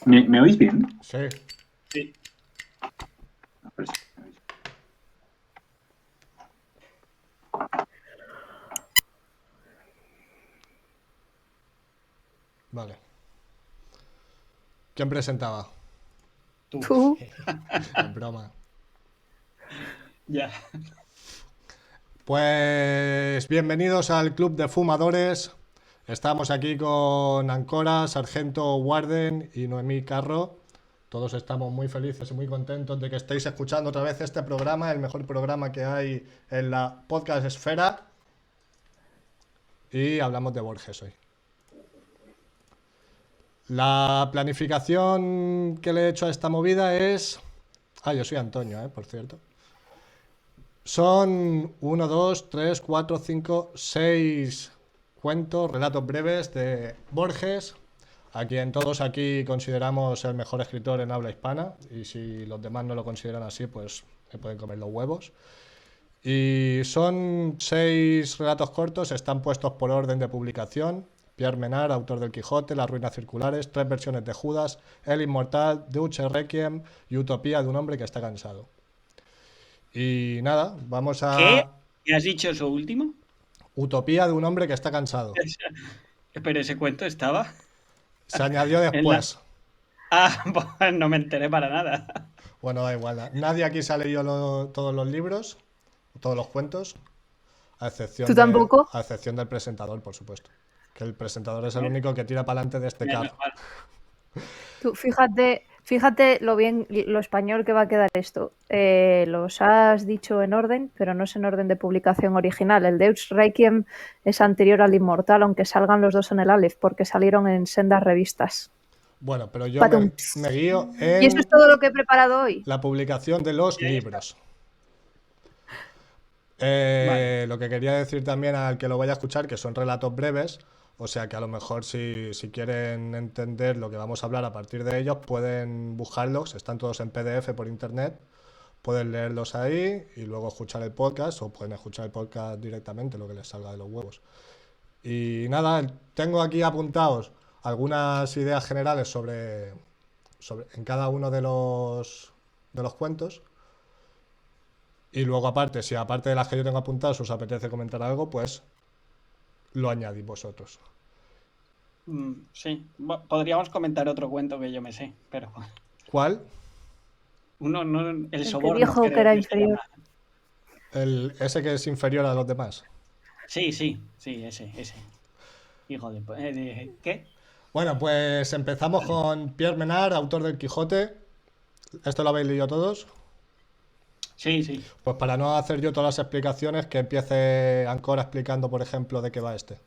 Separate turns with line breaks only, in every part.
¿Me oís bien?
Sí.
Sí.
A ver si me oís.
Vale. ¿Quién presentaba?
Tú.
En broma.
Ya.
Pues bienvenidos al Club de Fumadores. Estamos aquí con Ancora, Sargento Warden y Noemí Carro. Todos estamos muy felices y muy contentos de que estéis escuchando otra vez este programa, el mejor programa que hay en la podcast esfera. Y hablamos de Borges hoy. La planificación que le he hecho a esta movida es... yo soy Antonio, por cierto. Son 1, 2, 3, 4, 5, 6 cuentos, relatos breves de Borges, a quien todos aquí consideramos el mejor escritor en habla hispana, y si los demás no lo consideran así, pues me pueden comer los huevos. Y son 6 relatos cortos, están puestos por orden de publicación. Pierre Menard, autor del Quijote, Las ruinas circulares, 3 versiones de Judas, El inmortal, Deutsche Requiem y Utopía de un hombre que está cansado. Y nada, vamos a...
¿Qué has dicho eso último?
Utopía de un hombre que está cansado.
Pero ese cuento estaba
Se añadió
en la...
después.
Pues no me enteré para nada.
Bueno, da igual. Nadie aquí se ha leído todos los libros, todos los cuentos, a excepción,
¿Tú tampoco?
a excepción del presentador, por supuesto. Que el presentador es el
Bueno,
único que tira para adelante de este
menos
carro.
mal.
Tú, fíjate lo bien, lo español que va a quedar esto. Los has dicho en orden, pero no es en orden de publicación original. El Deutsche Requiem es anterior al Inmortal, aunque salgan los dos en el Aleph, porque salieron en sendas revistas.
Bueno, pero yo
Patum.
me guío
Y eso
en
es todo lo que he preparado hoy.
la publicación de los
Ya está.
libros.
Vale.
Lo que quería decir también al que lo vaya a escuchar, que son relatos breves, o sea que a lo mejor si quieren entender lo que vamos a hablar a partir de ellos, pueden buscarlos, están todos en PDF por internet, pueden leerlos ahí y luego escuchar el podcast, o pueden escuchar el podcast directamente, lo que les salga de los huevos. Y nada, tengo aquí apuntados algunas ideas generales sobre en cada uno de los cuentos. Y luego aparte, si aparte de las que yo tengo apuntadas os apetece comentar algo, pues lo añadís vosotros.
Sí. Podríamos comentar otro cuento que yo me sé, pero
¿Cuál?
uno no, el
El que
soborno,
dijo que
creo
era
que se
inferior.
llama.
Ese que es inferior a los demás.
Sí, ese. Hijo ¿qué?
Bueno, pues empezamos con Pierre Menard, autor del Quijote. ¿Esto lo habéis leído todos?
Sí.
Pues para no hacer yo todas las explicaciones, que empiece Ancora explicando, por ejemplo, de qué va este.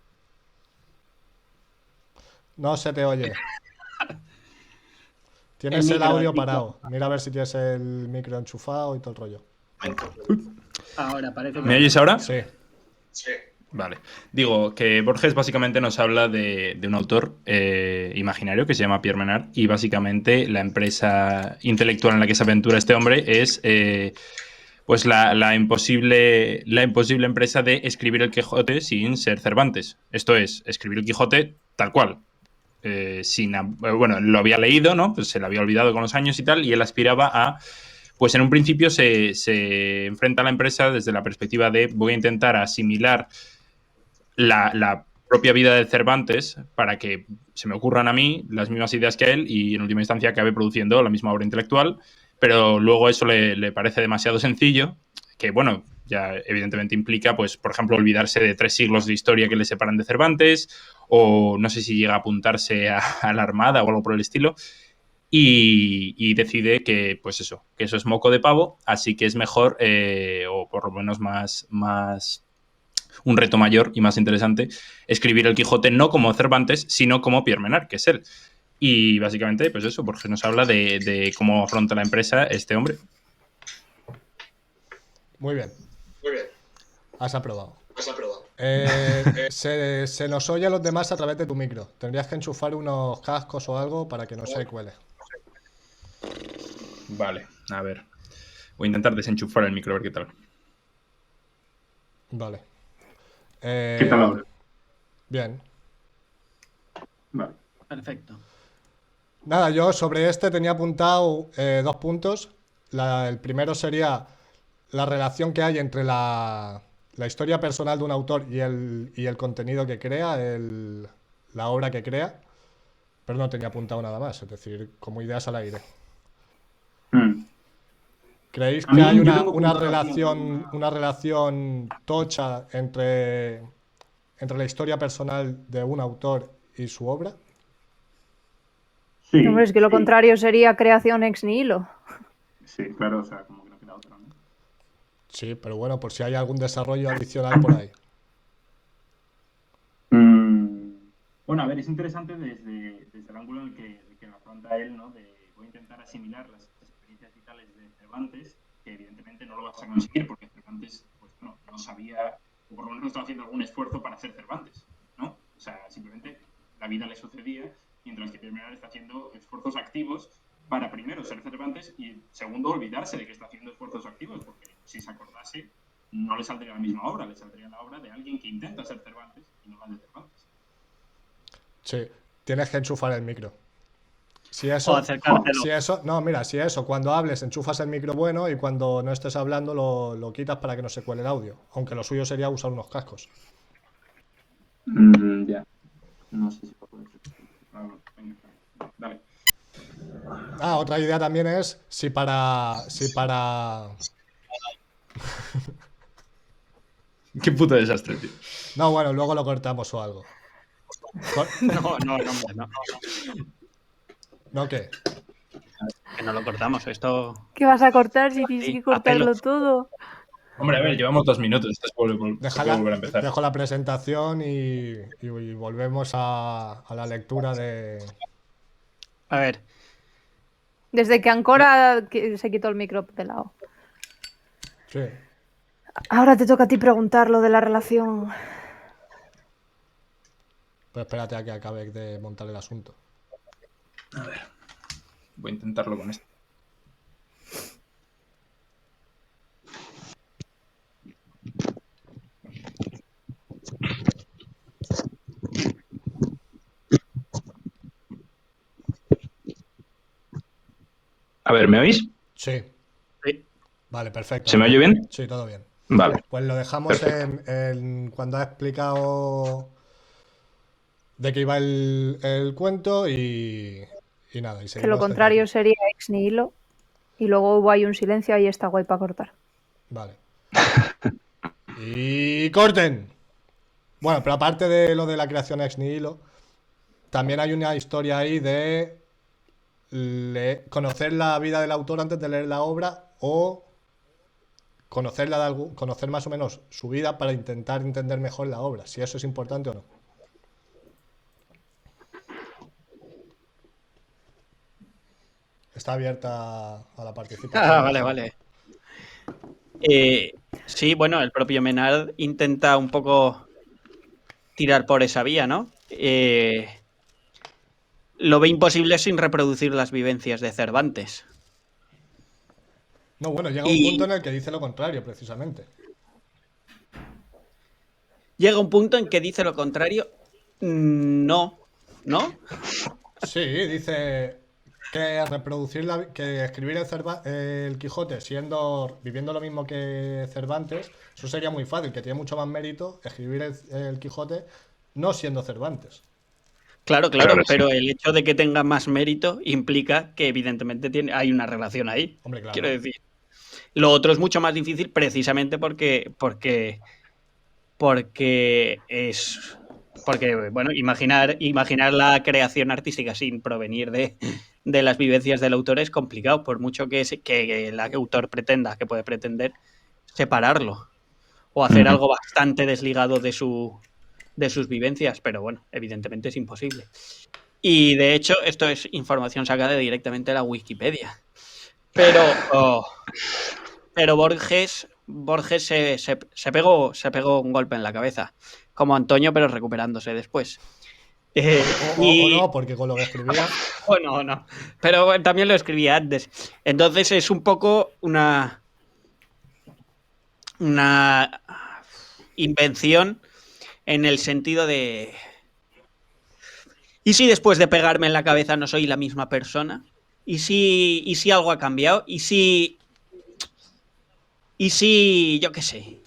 No se te oye. Tienes el
micro,
audio parado. Mira a ver si tienes el micro enchufado y todo el rollo.
Ahora parece que...
¿Me oyes ahora?
Sí.
Vale. Digo que Borges básicamente nos habla de un autor imaginario que se llama Pierre Menard y básicamente la empresa intelectual en la que se aventura este hombre es pues la imposible empresa de escribir el Quijote sin ser Cervantes. Esto es, escribir el Quijote tal cual. Bueno, lo había leído, ¿no? Pues se lo había olvidado con los años y tal, y él aspiraba a... Pues en un principio se enfrenta a la empresa desde la perspectiva de voy a intentar asimilar la propia vida de Cervantes para que se me ocurran a mí las mismas ideas que a él y en última instancia acabe produciendo la misma obra intelectual, pero luego eso le parece demasiado sencillo, que bueno, ya evidentemente implica, pues, por ejemplo, olvidarse de 3 siglos de historia que le separan de Cervantes, o no sé si llega a apuntarse a la Armada o algo por el estilo, y decide que, pues eso, que eso es moco de pavo, así que es mejor, o por lo menos más un reto mayor y más interesante, escribir el Quijote no como Cervantes, sino como Pierre Menard, que es él. Y básicamente, pues eso, Borges nos habla de cómo afronta la empresa este hombre.
Muy bien. Has aprobado.
Has aprobado.
Se nos oye a los demás a través de tu micro. Tendrías que enchufar unos cascos o algo para que no se cuele.
Vale, a ver. Voy a intentar desenchufar el micro, a ver qué tal.
Vale.
¿Qué tal ahora?
Bien.
Vale.
Perfecto.
Nada, yo sobre este tenía apuntado 2 puntos. El primero sería la relación que hay entre la historia personal de un autor y el contenido que crea, la obra que crea, pero no tenía apuntado nada más, es decir, como ideas al aire.
Mm.
¿Creéis
A
que
mí,
hay
yo
una,
tengo
una
apuntado aquí
relación, una relación tocha entre la historia personal de un autor y su obra?
Sí,
Hombre, es que lo
sí,
contrario sería creación ex nihilo.
sí, claro, o sea, como que no queda otra, ¿no?
Sí, pero bueno, por si hay algún desarrollo adicional por ahí.
Bueno, a ver, es interesante desde el ángulo en el que lo afronta él, ¿no? De voy a intentar asimilar las experiencias vitales de Cervantes, que evidentemente no lo vas a conseguir porque Cervantes, pues bueno, no sabía, o por lo menos no estaba haciendo algún esfuerzo para ser Cervantes, ¿no? O sea, simplemente la vida le sucedía, mientras que Pirmenal está haciendo esfuerzos activos para, primero, ser Cervantes y, segundo, olvidarse de que está haciendo esfuerzos activos, porque si se acordase, no le saldría la misma obra, le saldría la obra de alguien que intenta ser Cervantes y no la de Cervantes.
Sí, tienes que enchufar el micro. Si
O
eso,
acercártelo.
no, mira, si eso, cuando hables enchufas el micro bueno y cuando no estés hablando lo quitas para que no se cuele el audio. Aunque lo suyo sería usar unos cascos.
Ya. No sé si va a poder ser. Venga, dale.
Ah, otra idea también es si para...
Qué puto desastre, tío.
No, bueno, luego lo cortamos o algo.
No, hombre, no.
¿No qué?
Que no lo cortamos. Esto.
¿Qué vas a cortar si tienes
Sí,
que cortarlo todo?
Hombre, a ver, llevamos 2 minutos. Esto se puede volver a empezar.
Dejo la presentación y volvemos a la lectura de...
A ver.
Desde que Ancora se quitó el micro de lado.
Sí.
Ahora te toca a ti preguntar lo de la relación.
Pues espérate a que acabe de montar el asunto.
A ver. Voy a intentarlo con esto. A ver, ¿me oís?
Sí.
Sí.
Vale, perfecto.
¿Se me oye bien?
Sí, todo bien.
Vale.
Pues lo dejamos cuando ha explicado de qué iba el cuento y nada. Y
Que lo
seguimos desde
contrario
aquí.
sería ex nihilo. Y luego hubo ahí un silencio y está guay para cortar.
Vale. Y corten. Bueno, pero aparte de lo de la creación ex nihilo, también hay una historia ahí de conocer la vida del autor antes de leer la obra o conocer más o menos su vida para intentar entender mejor la obra, si eso es importante o no. Está abierta a la participación.
Ah, vale. Sí, bueno, el propio Menard intenta un poco tirar por esa vía, ¿no? Lo ve imposible sin reproducir las vivencias de Cervantes.
No, bueno, llega un punto en el que dice lo contrario, precisamente.
Llega un punto en que dice lo contrario. No, ¿no?
Sí, dice que que escribir el Quijote viviendo lo mismo que Cervantes, eso sería muy fácil, que tiene mucho más mérito escribir el Quijote no siendo Cervantes.
Claro,
Claro,
pero
sí.
el hecho de que tenga más mérito implica que evidentemente hay una relación ahí.
Hombre, claro.
Quiero decir, lo otro es mucho más difícil precisamente porque bueno, imaginar la creación artística sin provenir de las vivencias del autor es complicado, por mucho que el autor pretenda, que puede pretender, separarlo o hacer algo bastante desligado de sus vivencias, pero bueno, evidentemente es imposible. Y de hecho, esto es información sacada directamente de la Wikipedia. Pero Borges se pegó un golpe en la cabeza, como Antonio, pero recuperándose después.
O no, porque con lo que escribía...
No. Pero bueno, también lo escribía antes. Entonces es un poco una invención en el sentido de ¿Y si después de pegarme en la cabeza no soy la misma persona? ¿Y si algo ha cambiado? ¿Y si, yo qué sé?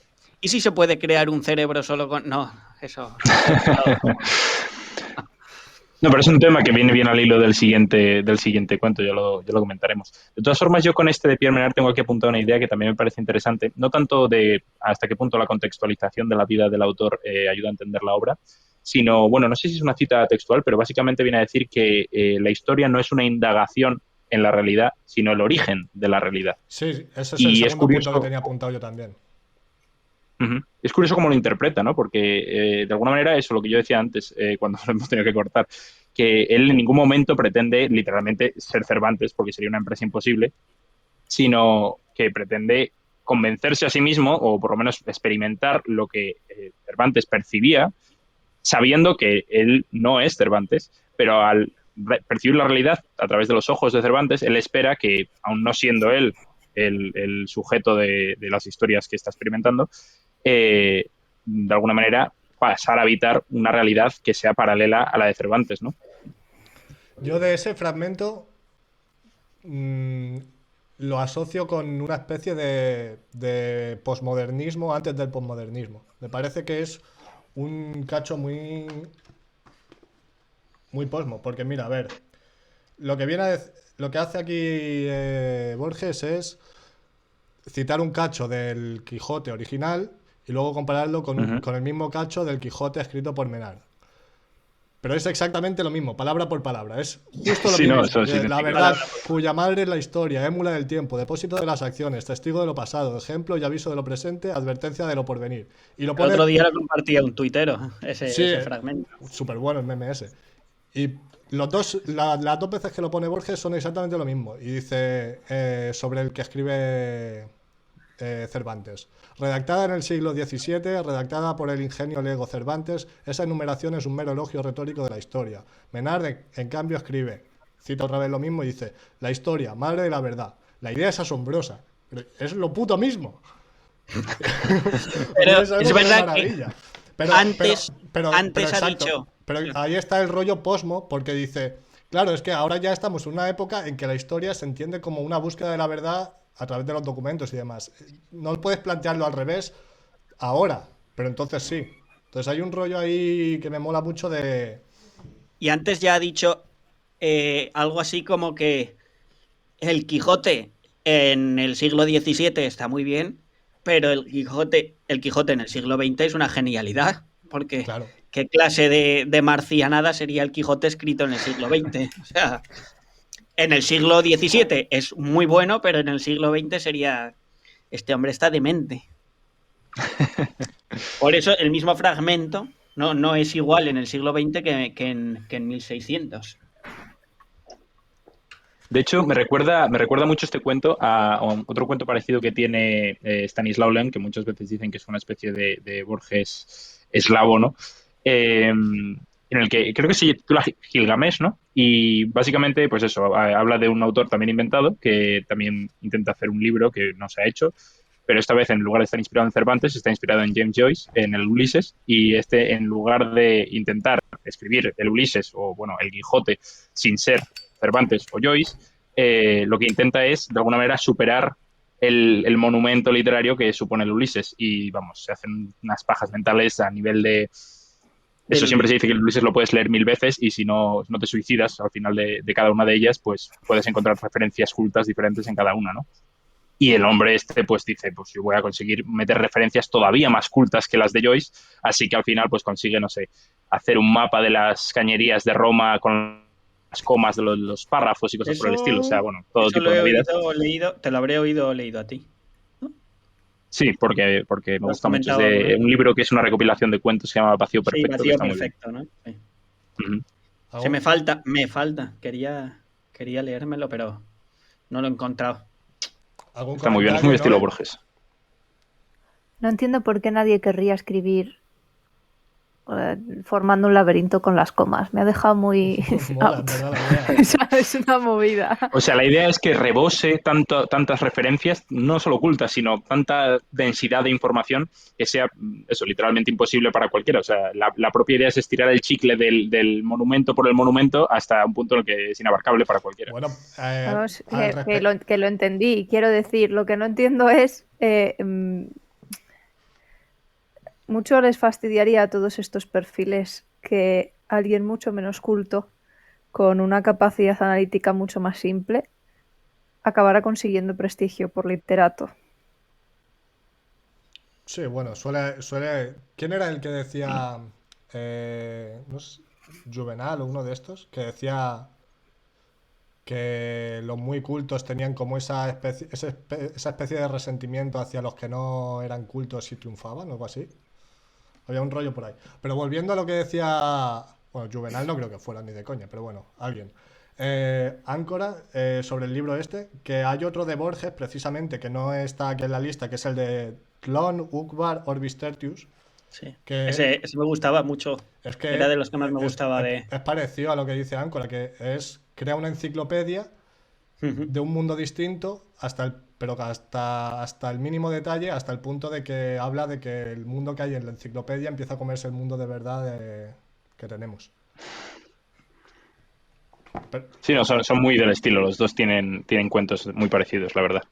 ¿Y si se puede crear un cerebro solo con...? No, eso...
No, pero es un tema que viene bien al hilo del siguiente cuento, ya lo comentaremos. De todas formas, yo con este de Pierre Menard tengo aquí apuntada una idea que también me parece interesante, no tanto de hasta qué punto la contextualización de la vida del autor ayuda a entender la obra, sino, bueno, no sé si es una cita textual, pero básicamente viene a decir que la historia no es una indagación en la realidad, sino el origen de la realidad.
Sí, ese es el
Y es
segundo punto que
curioso,
tenía apuntado yo también.
es curioso cómo lo interpreta, ¿no? Porque de alguna manera eso, lo que yo decía antes, cuando lo hemos tenido que cortar, que él en ningún momento pretende literalmente ser Cervantes, porque sería una empresa imposible, sino que pretende convencerse a sí mismo, o por lo menos experimentar lo que Cervantes percibía, sabiendo que él no es Cervantes, pero al percibir la realidad a través de los ojos de Cervantes, él espera que, aun no siendo él el sujeto de las historias que está experimentando, de alguna manera pasar a habitar una realidad que sea paralela a la de Cervantes, ¿no?
Yo de ese fragmento mm, lo asocio con una especie de posmodernismo antes del posmodernismo. Me parece que es un cacho muy posmo, porque mira, a ver, lo que lo que hace aquí Borges es citar un cacho del Quijote original y luego compararlo con el mismo cacho del Quijote escrito por Menard. Pero es exactamente lo mismo, palabra por palabra. Es justo lo
Sí, no,
mismo.
eso sí.
La verdad, cuya madre es la historia, émula del tiempo, depósito de las acciones, testigo de lo pasado, ejemplo y aviso de lo presente, advertencia de lo porvenir. Y lo
El
pone.
otro día lo compartía un tuitero,
Sí,
ese fragmento.
súper bueno el meme ese. Y las dos veces que lo pone Borges son exactamente lo mismo. Y dice sobre el que escribe Cervantes. Redactada en el siglo XVII, redactada por el ingenio lego Cervantes, esa enumeración es un mero elogio retórico de la historia. Menard, en cambio, escribe, cita otra vez lo mismo y dice, la historia, madre de la verdad. La idea es asombrosa, pero es lo puto mismo.
Pero
Es algo
es verdad que
maravilla. Pero
antes ha
exacto.
dicho...
Pero ahí está el rollo posmo, porque dice, claro, es que ahora ya estamos en una época en que la historia se entiende como una búsqueda de la verdad a través de los documentos y demás. No puedes plantearlo al revés ahora, pero entonces sí. Entonces hay un rollo ahí que me mola mucho de...
Y antes ya ha dicho algo así como que el Quijote en el siglo XVII está muy bien, pero el Quijote en el siglo XX es una genialidad, porque
Claro.
¿qué clase de marcianada sería el Quijote escrito en el siglo XX? O sea, en el siglo XVII es muy bueno, pero en el siglo XX sería... Este hombre está demente. Por eso el mismo fragmento no es igual en el siglo XX que en 1600.
De hecho, me recuerda mucho este cuento a otro cuento parecido que tiene Stanislaw Lem, que muchas veces dicen que es una especie de Borges eslavo, ¿no? En el que creo que se titula Gilgamesh, ¿no? Y básicamente, pues eso, habla de un autor también inventado que también intenta hacer un libro que no se ha hecho, pero esta vez en lugar de estar inspirado en Cervantes, está inspirado en James Joyce, en el Ulises, y este en lugar de intentar escribir el Ulises o, bueno, el Quijote sin ser Cervantes o Joyce, lo que intenta es, de alguna manera, superar el monumento literario que supone el Ulises. Y, vamos, se hacen unas pajas mentales a nivel de... Eso siempre se dice que el Ulises lo puedes leer 1000 veces y si no te suicidas al final de cada una de ellas, pues puedes encontrar referencias cultas diferentes en cada una, ¿no? Y el hombre este pues dice, pues yo voy a conseguir meter referencias todavía más cultas que las de Joyce, así que al final pues consigue, no sé, hacer un mapa de las cañerías de Roma con las comas de los párrafos y cosas por el estilo, o sea, bueno, todo
Eso
tipo
lo
de
he
movidas.
leído, te lo habré oído leído a ti.
Sí, porque me
Lo has
gusta mucho. Es
comentado
de
alguna vez.
un libro que es una recopilación de cuentos, se llama Vacío
Sí,
Perfecto, que
Vacío
está muy bien.
Perfecto, ¿no? Sí.
Ujú.
Se me falta. Quería leérmelo, pero no lo he encontrado.
¿Algún
Está muy bien, es muy
comentario,
estilo
Noé?
Borges.
No entiendo por qué nadie querría escribir formando un laberinto con las comas. Me ha dejado muy...
Mola, en verdad, la idea.
Es una movida.
O sea, la idea es que rebose tantas referencias, no solo ocultas, sino tanta densidad de información que sea eso, literalmente imposible para cualquiera. O sea, la propia idea es estirar el chicle del monumento por el monumento hasta un punto en el que es inabarcable para cualquiera.
Bueno,
Vamos,
al
que
respecto.
lo entendí. Quiero decir, lo que no entiendo es... mucho les fastidiaría a todos estos perfiles que alguien mucho menos culto, con una capacidad analítica mucho más simple, acabara consiguiendo prestigio por literato.
Sí, bueno, suele. ¿Quién era el que decía, no sé, Juvenal o uno de estos, que decía que los muy cultos tenían como esa especie de resentimiento hacia los que no eran cultos y triunfaban, o algo así? Había un rollo por ahí. Pero volviendo a lo que decía, bueno, Juvenal no creo que fuera ni de coña, pero bueno, alguien. Áncora, sobre el libro este, que hay otro de Borges, precisamente, que no está aquí en la lista, que es el de Tlön, Uqbar, Orbis Tertius,
Sí.
que
Ese me gustaba mucho.
es que
Era de los que más me
es,
gustaba de...
es parecido a lo que dice Áncora, que es crea una enciclopedia
Ujú.
de un mundo distinto, pero que hasta el mínimo detalle, hasta el punto de que habla de que el mundo que hay en la enciclopedia empieza a comerse el mundo de verdad que tenemos. Pero,
Sí, no, son muy del estilo. Los dos tienen cuentos muy parecidos, la verdad.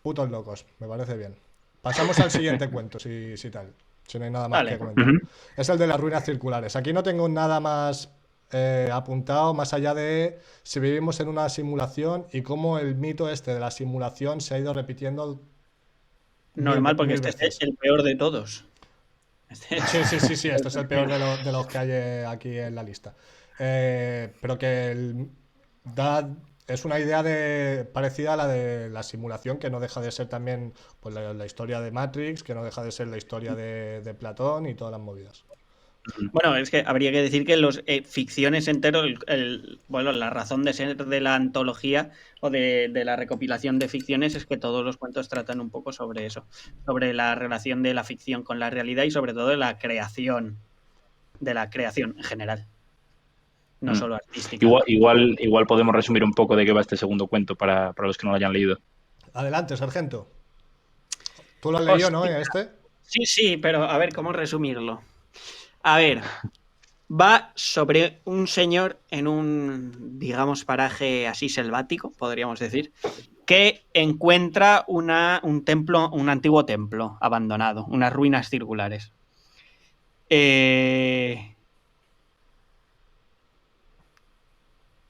putos locos, me parece bien. Pasamos al siguiente cuento, si tal, si no hay nada más que
Vale.
comentar. Es el de las ruinas circulares. Aquí no tengo nada más apuntado, más allá de si vivimos en una simulación y cómo el mito este de la simulación se ha ido repitiendo
Normal, porque
mil
este es
veces.
el peor de todos. Este es-
Sí, este es el peor de los que hay aquí en la lista. Pero que da, es una idea parecida a la de la simulación, que no deja de ser también pues, la historia de Matrix, que no deja de ser la historia de Platón y todas las movidas.
Bueno, es que habría que decir que los ficciones entero, bueno, la razón de ser de la antología o de la recopilación de ficciones es que todos los cuentos tratan un poco sobre eso, sobre la relación de la ficción con la realidad y sobre todo de la creación en general, no
Mm.
solo artística.
Igual podemos resumir un poco de qué va este segundo cuento para los que no lo hayan leído.
Adelante, sargento. ¿Tú lo has leído, no?
Hostia.
Este.
Sí, pero a ver, ¿cómo resumirlo? A ver, va sobre un señor en un, digamos, paraje así selvático, podríamos decir, que encuentra un templo, un antiguo templo abandonado, unas ruinas circulares.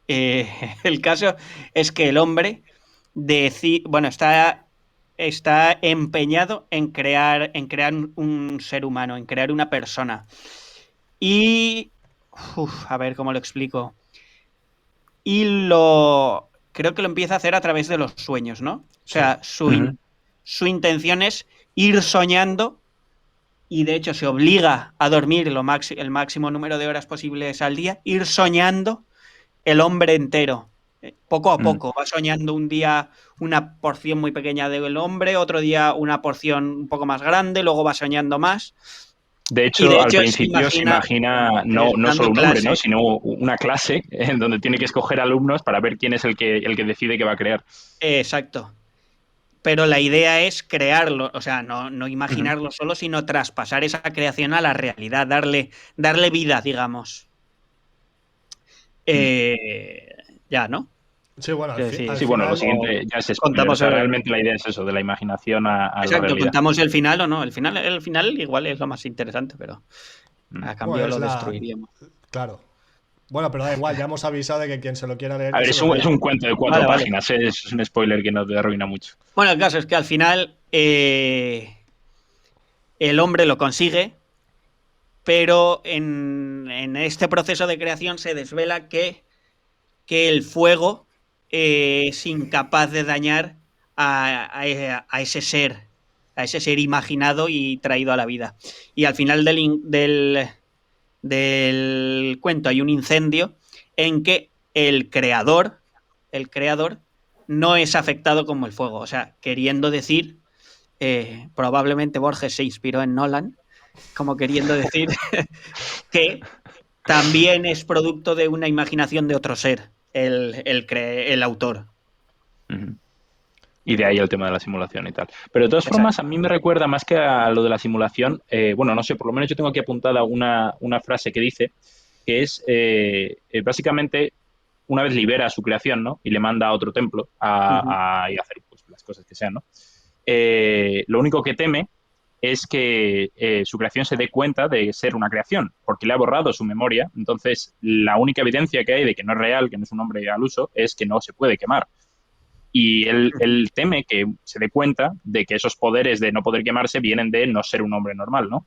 El caso es que el hombre está empeñado en crear un ser humano, en crear una persona. Y a ver cómo lo explico. Y creo que lo empieza a hacer a través de los sueños, ¿no? O
Sí.
sea, su intención es ir soñando y de hecho se obliga a dormir el máximo número de horas posibles al día, ir soñando el hombre entero. Poco a poco va soñando un día una porción muy pequeña del hombre, otro día una porción un poco más grande, luego va soñando más.
De
Y de
hecho, al
hecho se
principio se imagina no
dando
solo un hombre, ¿no?
clase.
Sino una clase en donde tiene que escoger alumnos para ver quién es el que decide qué va a crear.
Exacto. Pero la idea es crearlo, o sea, no imaginarlo solo, sino traspasar esa creación a la realidad, darle vida, digamos. Ya, ¿no?
Sí, bueno,
Quiero decir,
al
Sí, bueno, lo
final.
siguiente ya es spoiler. O
contamos
sea, realmente la idea es eso, de la imaginación a la
exacto,
realidad.
contamos el final o no. El final igual es lo más interesante, pero a
Bueno,
cambio lo destruiríamos.
Claro. Bueno, pero da igual, ya hemos avisado de que quien se lo quiera leer
A
que
ver,
se
es
lo
un,
lea.
es un cuento de 4
Vale.
páginas, ¿eh? Es un spoiler que no te arruina mucho.
Bueno, el caso es que al final el hombre lo consigue, pero en este proceso de creación se desvela que el fuego es incapaz de dañar a ese ser imaginado y traído a la vida. Y al final del cuento hay un incendio en que el creador no es afectado como el fuego. O sea, queriendo decir, probablemente Borges se inspiró en Nolan, como queriendo decir que también es producto de una imaginación de otro ser, el autor.
Ujú. Y de ahí el tema de la simulación y tal. Pero de todas formas, a mí me recuerda más que a lo de la simulación, bueno, no sé, por lo menos yo tengo aquí apuntada una frase que dice, que es básicamente una vez libera su creación, ¿no? Y le manda a otro templo a hacer pues, las cosas que sean, ¿no? Lo único que teme es que su creación se dé cuenta de ser una creación, porque le ha borrado su memoria. Entonces, la única evidencia que hay de que no es real, que no es un hombre al uso, es que no se puede quemar. Y él teme que se dé cuenta de que esos poderes de no poder quemarse vienen de no ser un hombre normal, ¿no?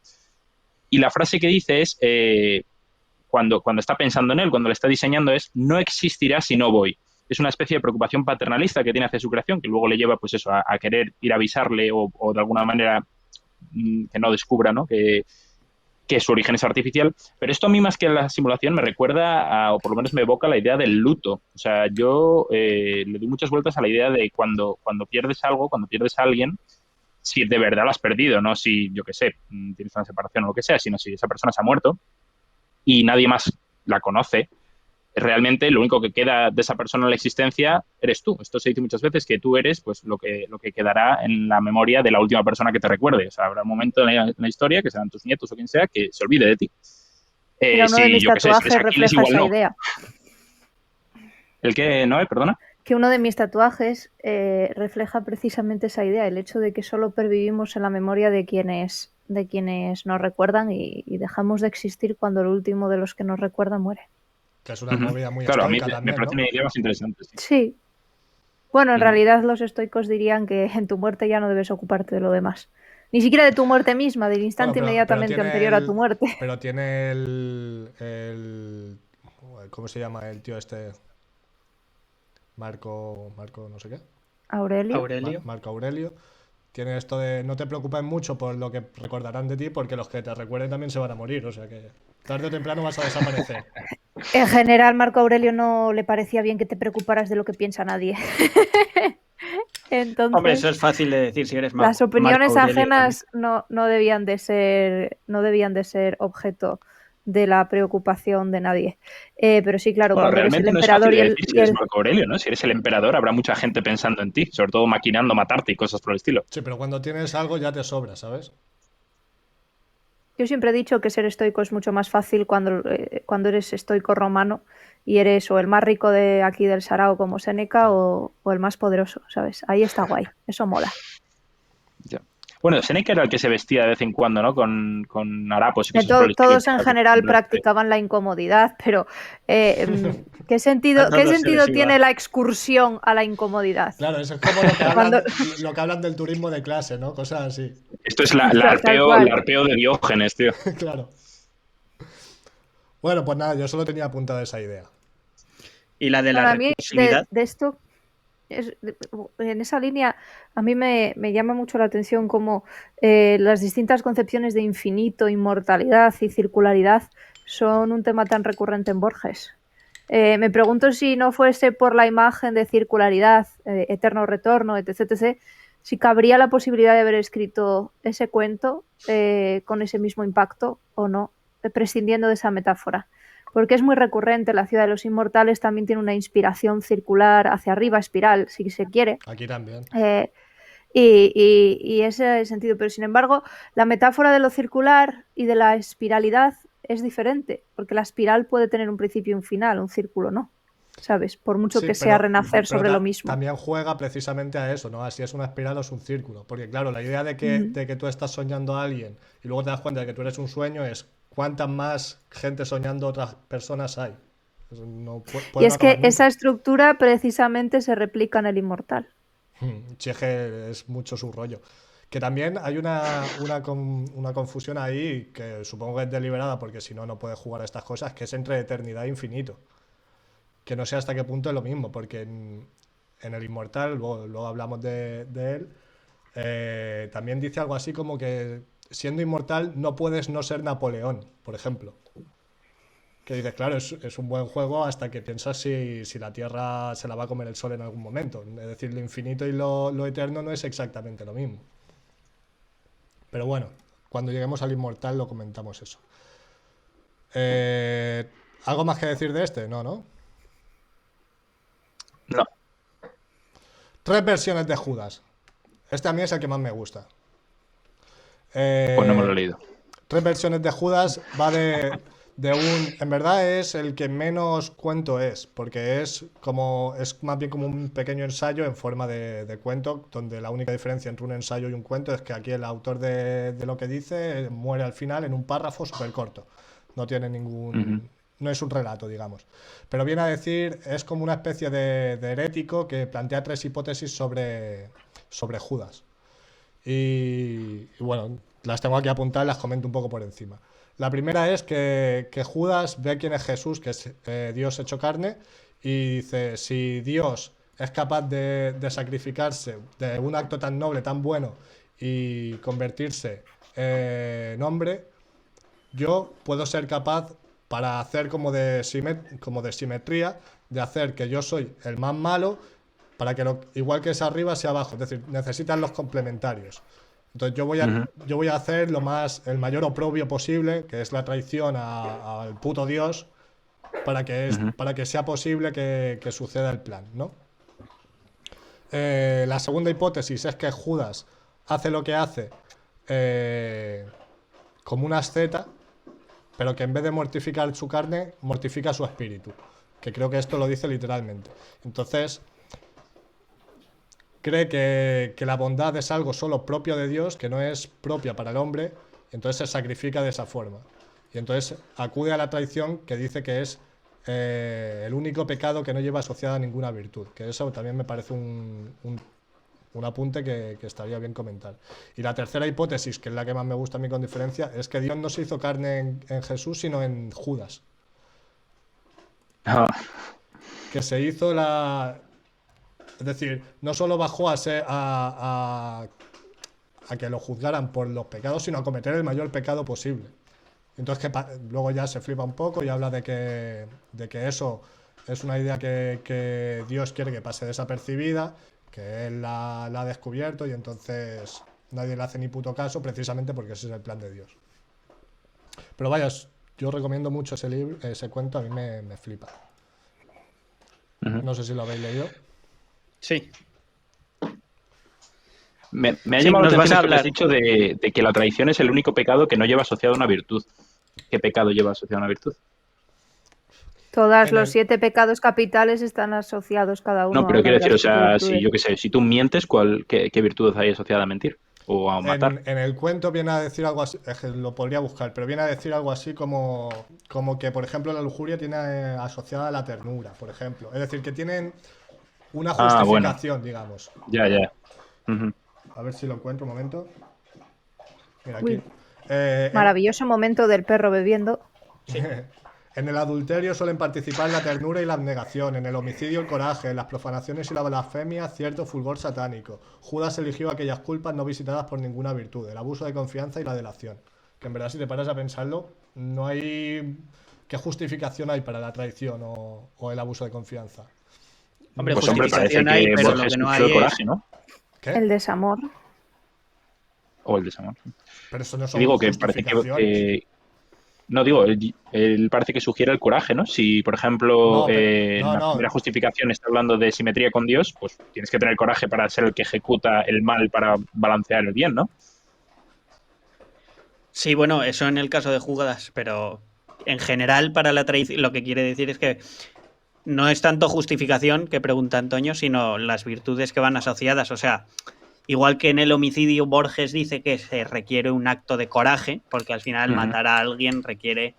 Y la frase que dice es, cuando está pensando en él, cuando le está diseñando, es, no existirá si no voy. Es una especie de preocupación paternalista que tiene hacia su creación, que luego le lleva pues eso, a querer ir a avisarle o de alguna manera que no descubra, ¿no? Que su origen es artificial, pero esto a mí más que la simulación me recuerda, o por lo menos me evoca la idea del luto. O sea, yo le doy muchas vueltas a la idea de cuando pierdes algo, cuando pierdes a alguien, si de verdad lo has perdido, no si, yo qué sé, tienes una separación o lo que sea, sino si esa persona se ha muerto y nadie más la conoce, realmente lo único que queda de esa persona en la existencia eres tú. Esto se dice muchas veces, que tú eres pues lo que quedará en la memoria de la última persona que te recuerde. O sea, habrá un momento en la historia, que serán tus nietos o quien sea, que se olvide de ti.
Mira, uno de mis
Yo qué sé, si eres
tatuajes
Aquiles,
refleja
igual
esa
no.
idea.
¿El qué, Noé? Perdona.
Que uno de mis tatuajes refleja precisamente esa idea, el hecho de que solo pervivimos en la memoria de quienes nos recuerdan y dejamos de existir cuando el último de los que nos recuerda muere.
Que es una movida muy
Claro, a mí
estoica
me
también,
parece
¿no?
una idea más interesante. Sí.
Sí. Bueno, en realidad los estoicos dirían que en tu muerte ya no debes ocuparte de lo demás. Ni siquiera de tu muerte misma, del instante
Bueno,
inmediatamente
tiene
anterior a tu muerte.
Pero tiene ¿cómo se llama el tío este? Marco no sé qué.
Aurelio.
Marco Aurelio. Tiene esto de no te preocupes mucho por lo que recordarán de ti, porque los que te recuerden también se van a morir. O sea que tarde o temprano vas a desaparecer.
En general, Marco Aurelio no le parecía bien que te preocuparas de lo que piensa nadie. Entonces,
hombre, eso es fácil de decir si eres
las opiniones
Marco Aurelio
ajenas no debían de ser objeto de la preocupación de nadie. Pero sí, claro,
Bueno,
cuando eres el
realmente no es
emperador
fácil
y
de
el,
decir si eres Marco Aurelio, ¿no? Si eres el emperador, habrá mucha gente pensando en ti, sobre todo maquinando matarte y cosas por el estilo.
Sí, pero cuando tienes algo ya te sobra, ¿sabes?
Yo siempre he dicho que ser estoico es mucho más fácil cuando eres estoico romano y eres o el más rico de aquí del Sarao como Séneca o el más poderoso, ¿sabes? Ahí está guay, eso mola.
Ya. Bueno, Seneca era el que se vestía de vez en cuando, ¿no? Con harapos y cosas por el estilo.
Todos en general practicaban la incomodidad, pero ¿qué sentido tiene la excursión a la incomodidad?
Claro, eso es como lo que hablan del turismo de clase, ¿no? Cosas así.
Esto es
Tal
el
cual.
arpeo de Diógenes, tío.
Claro. Bueno, pues nada, yo solo tenía apuntada esa idea.
Y la de la
Para mí,
recursividad.
de esto, en esa línea, a mí me llama mucho la atención cómo las distintas concepciones de infinito, inmortalidad y circularidad son un tema tan recurrente en Borges. Me pregunto si no fuese por la imagen de circularidad, eterno retorno, etc., si cabría la posibilidad de haber escrito ese cuento con ese mismo impacto o no, prescindiendo de esa metáfora. Porque es muy recurrente, la ciudad de los inmortales también tiene una inspiración circular hacia arriba, espiral, si se quiere.
Aquí también.
Y ese sentido, pero sin embargo, la metáfora de lo circular y de la espiralidad es diferente, porque la espiral puede tener un principio y un final, un círculo no, ¿sabes? Por mucho que sea renacer sobre lo mismo.
También juega precisamente a eso, ¿no? Así es una espiral o es un círculo, porque claro, la idea de que tú estás soñando a alguien y luego te das cuenta de que tú eres un sueño es cuántas más gente soñando otras personas hay.
Y es que esa estructura precisamente se replica en el inmortal.
Cheje es mucho su rollo. Que también hay una confusión ahí que supongo que es deliberada porque si no, no puedes jugar a estas cosas, que es entre eternidad e infinito. Que no sé hasta qué punto es lo mismo, porque en el Inmortal, luego hablamos de él, también dice algo así como que siendo inmortal no puedes no ser Napoleón, por ejemplo. Que dices, claro, es un buen juego hasta que piensas si la Tierra se la va a comer el Sol en algún momento. Es decir, lo infinito y lo eterno no es exactamente lo mismo. Pero bueno, cuando lleguemos al inmortal lo comentamos eso. ¿Algo más que decir de este? No, ¿no?
No.
3 versiones de Judas. Este a mí es el que más me gusta.
Pues no me lo he leído.
3 versiones de Judas va de un... En verdad es el que menos cuento es, porque es más bien como un pequeño ensayo en forma de cuento, donde la única diferencia entre un ensayo y un cuento es que aquí el autor de lo que dice muere al final en un párrafo súper corto. No tiene ningún... No es un relato, digamos. Pero viene a decir, es como una especie de herético que plantea 3 hipótesis sobre Judas. Y bueno, las tengo aquí apuntadas, las comento un poco por encima. La primera es que Judas ve quién es Jesús, que es Dios hecho carne, y dice, si Dios es capaz de sacrificarse de un acto tan noble, tan bueno, y convertirse en hombre, yo puedo ser capaz, para hacer como de simetría, de hacer que yo soy el más malo, para que igual que es arriba sea abajo. Es decir, necesitan los complementarios. Entonces yo voy a hacer el mayor oprobio posible, que es la traición al puto Dios, para que sea posible que suceda el plan, ¿no? La segunda hipótesis es que Judas hace lo que hace como una asceta, pero que en vez de mortificar su carne, mortifica su espíritu. Que creo que esto lo dice literalmente. Entonces, cree que la bondad es algo solo propio de Dios, que no es propia para el hombre, y entonces se sacrifica de esa forma. Y entonces acude a la traición, que dice que es el único pecado que no lleva asociada a ninguna virtud. Que eso también me parece un apunte que estaría bien comentar. Y la tercera hipótesis, que es la que más me gusta a mí con diferencia, es que Dios no se hizo carne en Jesús, sino en Judas. Que se hizo Es decir, no solo bajó a que lo juzgaran por los pecados, sino a cometer el mayor pecado posible. Entonces luego ya se flipa un poco y habla de que eso es una idea que Dios quiere que pase desapercibida, que Él la ha descubierto y entonces nadie le hace ni puto caso, precisamente porque ese es el plan de Dios. Pero vaya, yo recomiendo mucho ese libro, ese cuento, a mí me flipa. No sé si lo habéis leído.
Sí.
Me ha llamado la
nos vas
atención
a
que me has
hablar.
dicho de que la traición es el único pecado que no lleva asociado a una virtud. ¿Qué pecado lleva asociado a una virtud?
Todos los 7 pecados capitales están asociados cada uno
No,
a
pero
una
quiero
de
decir, o
las 7
sea,
virtudes.
si yo qué sé, si tú mientes, ¿qué virtud hay asociada a mentir? O a matar.
En el cuento viene a decir algo así, es que lo podría buscar, pero viene a decir algo así como que, por ejemplo, la lujuria tiene asociada la ternura, por ejemplo. Es decir, que tienen una justificación, digamos.
Ya.
A ver si lo encuentro un momento. Mira, aquí.
Maravilloso momento del perro bebiendo.
En el adulterio suelen participar la ternura y la abnegación, en el homicidio el coraje, en las profanaciones y la blasfemia cierto fulgor satánico. Judas eligió aquellas culpas no visitadas por ninguna virtud, el abuso de confianza y la delación. Que en verdad, si te paras a pensarlo, no hay... ¿Qué justificación hay para la traición o el abuso de confianza?
Hombre,
Pues hombre, parece
justificación hay,
que
pero lo
Borges
que no
eligió
hay
el coraje,
es...
¿no?
¿Qué?
El desamor.
O el desamor.
Pero eso no son
Digo que parece
justificaciones.
no, digo, él parece que sugiere el coraje, ¿no? Si, por ejemplo, en la primera justificación está hablando de simetría con Dios, pues tienes que tener coraje para ser el que ejecuta el mal para balancear el bien, ¿no?
Sí, bueno, eso en el caso de Judas, pero en general para la traición lo que quiere decir es que no es tanto justificación que pregunta Antonio, sino las virtudes que van asociadas. O sea, igual que en el homicidio Borges dice que se requiere un acto de coraje, porque al final matar a alguien requiere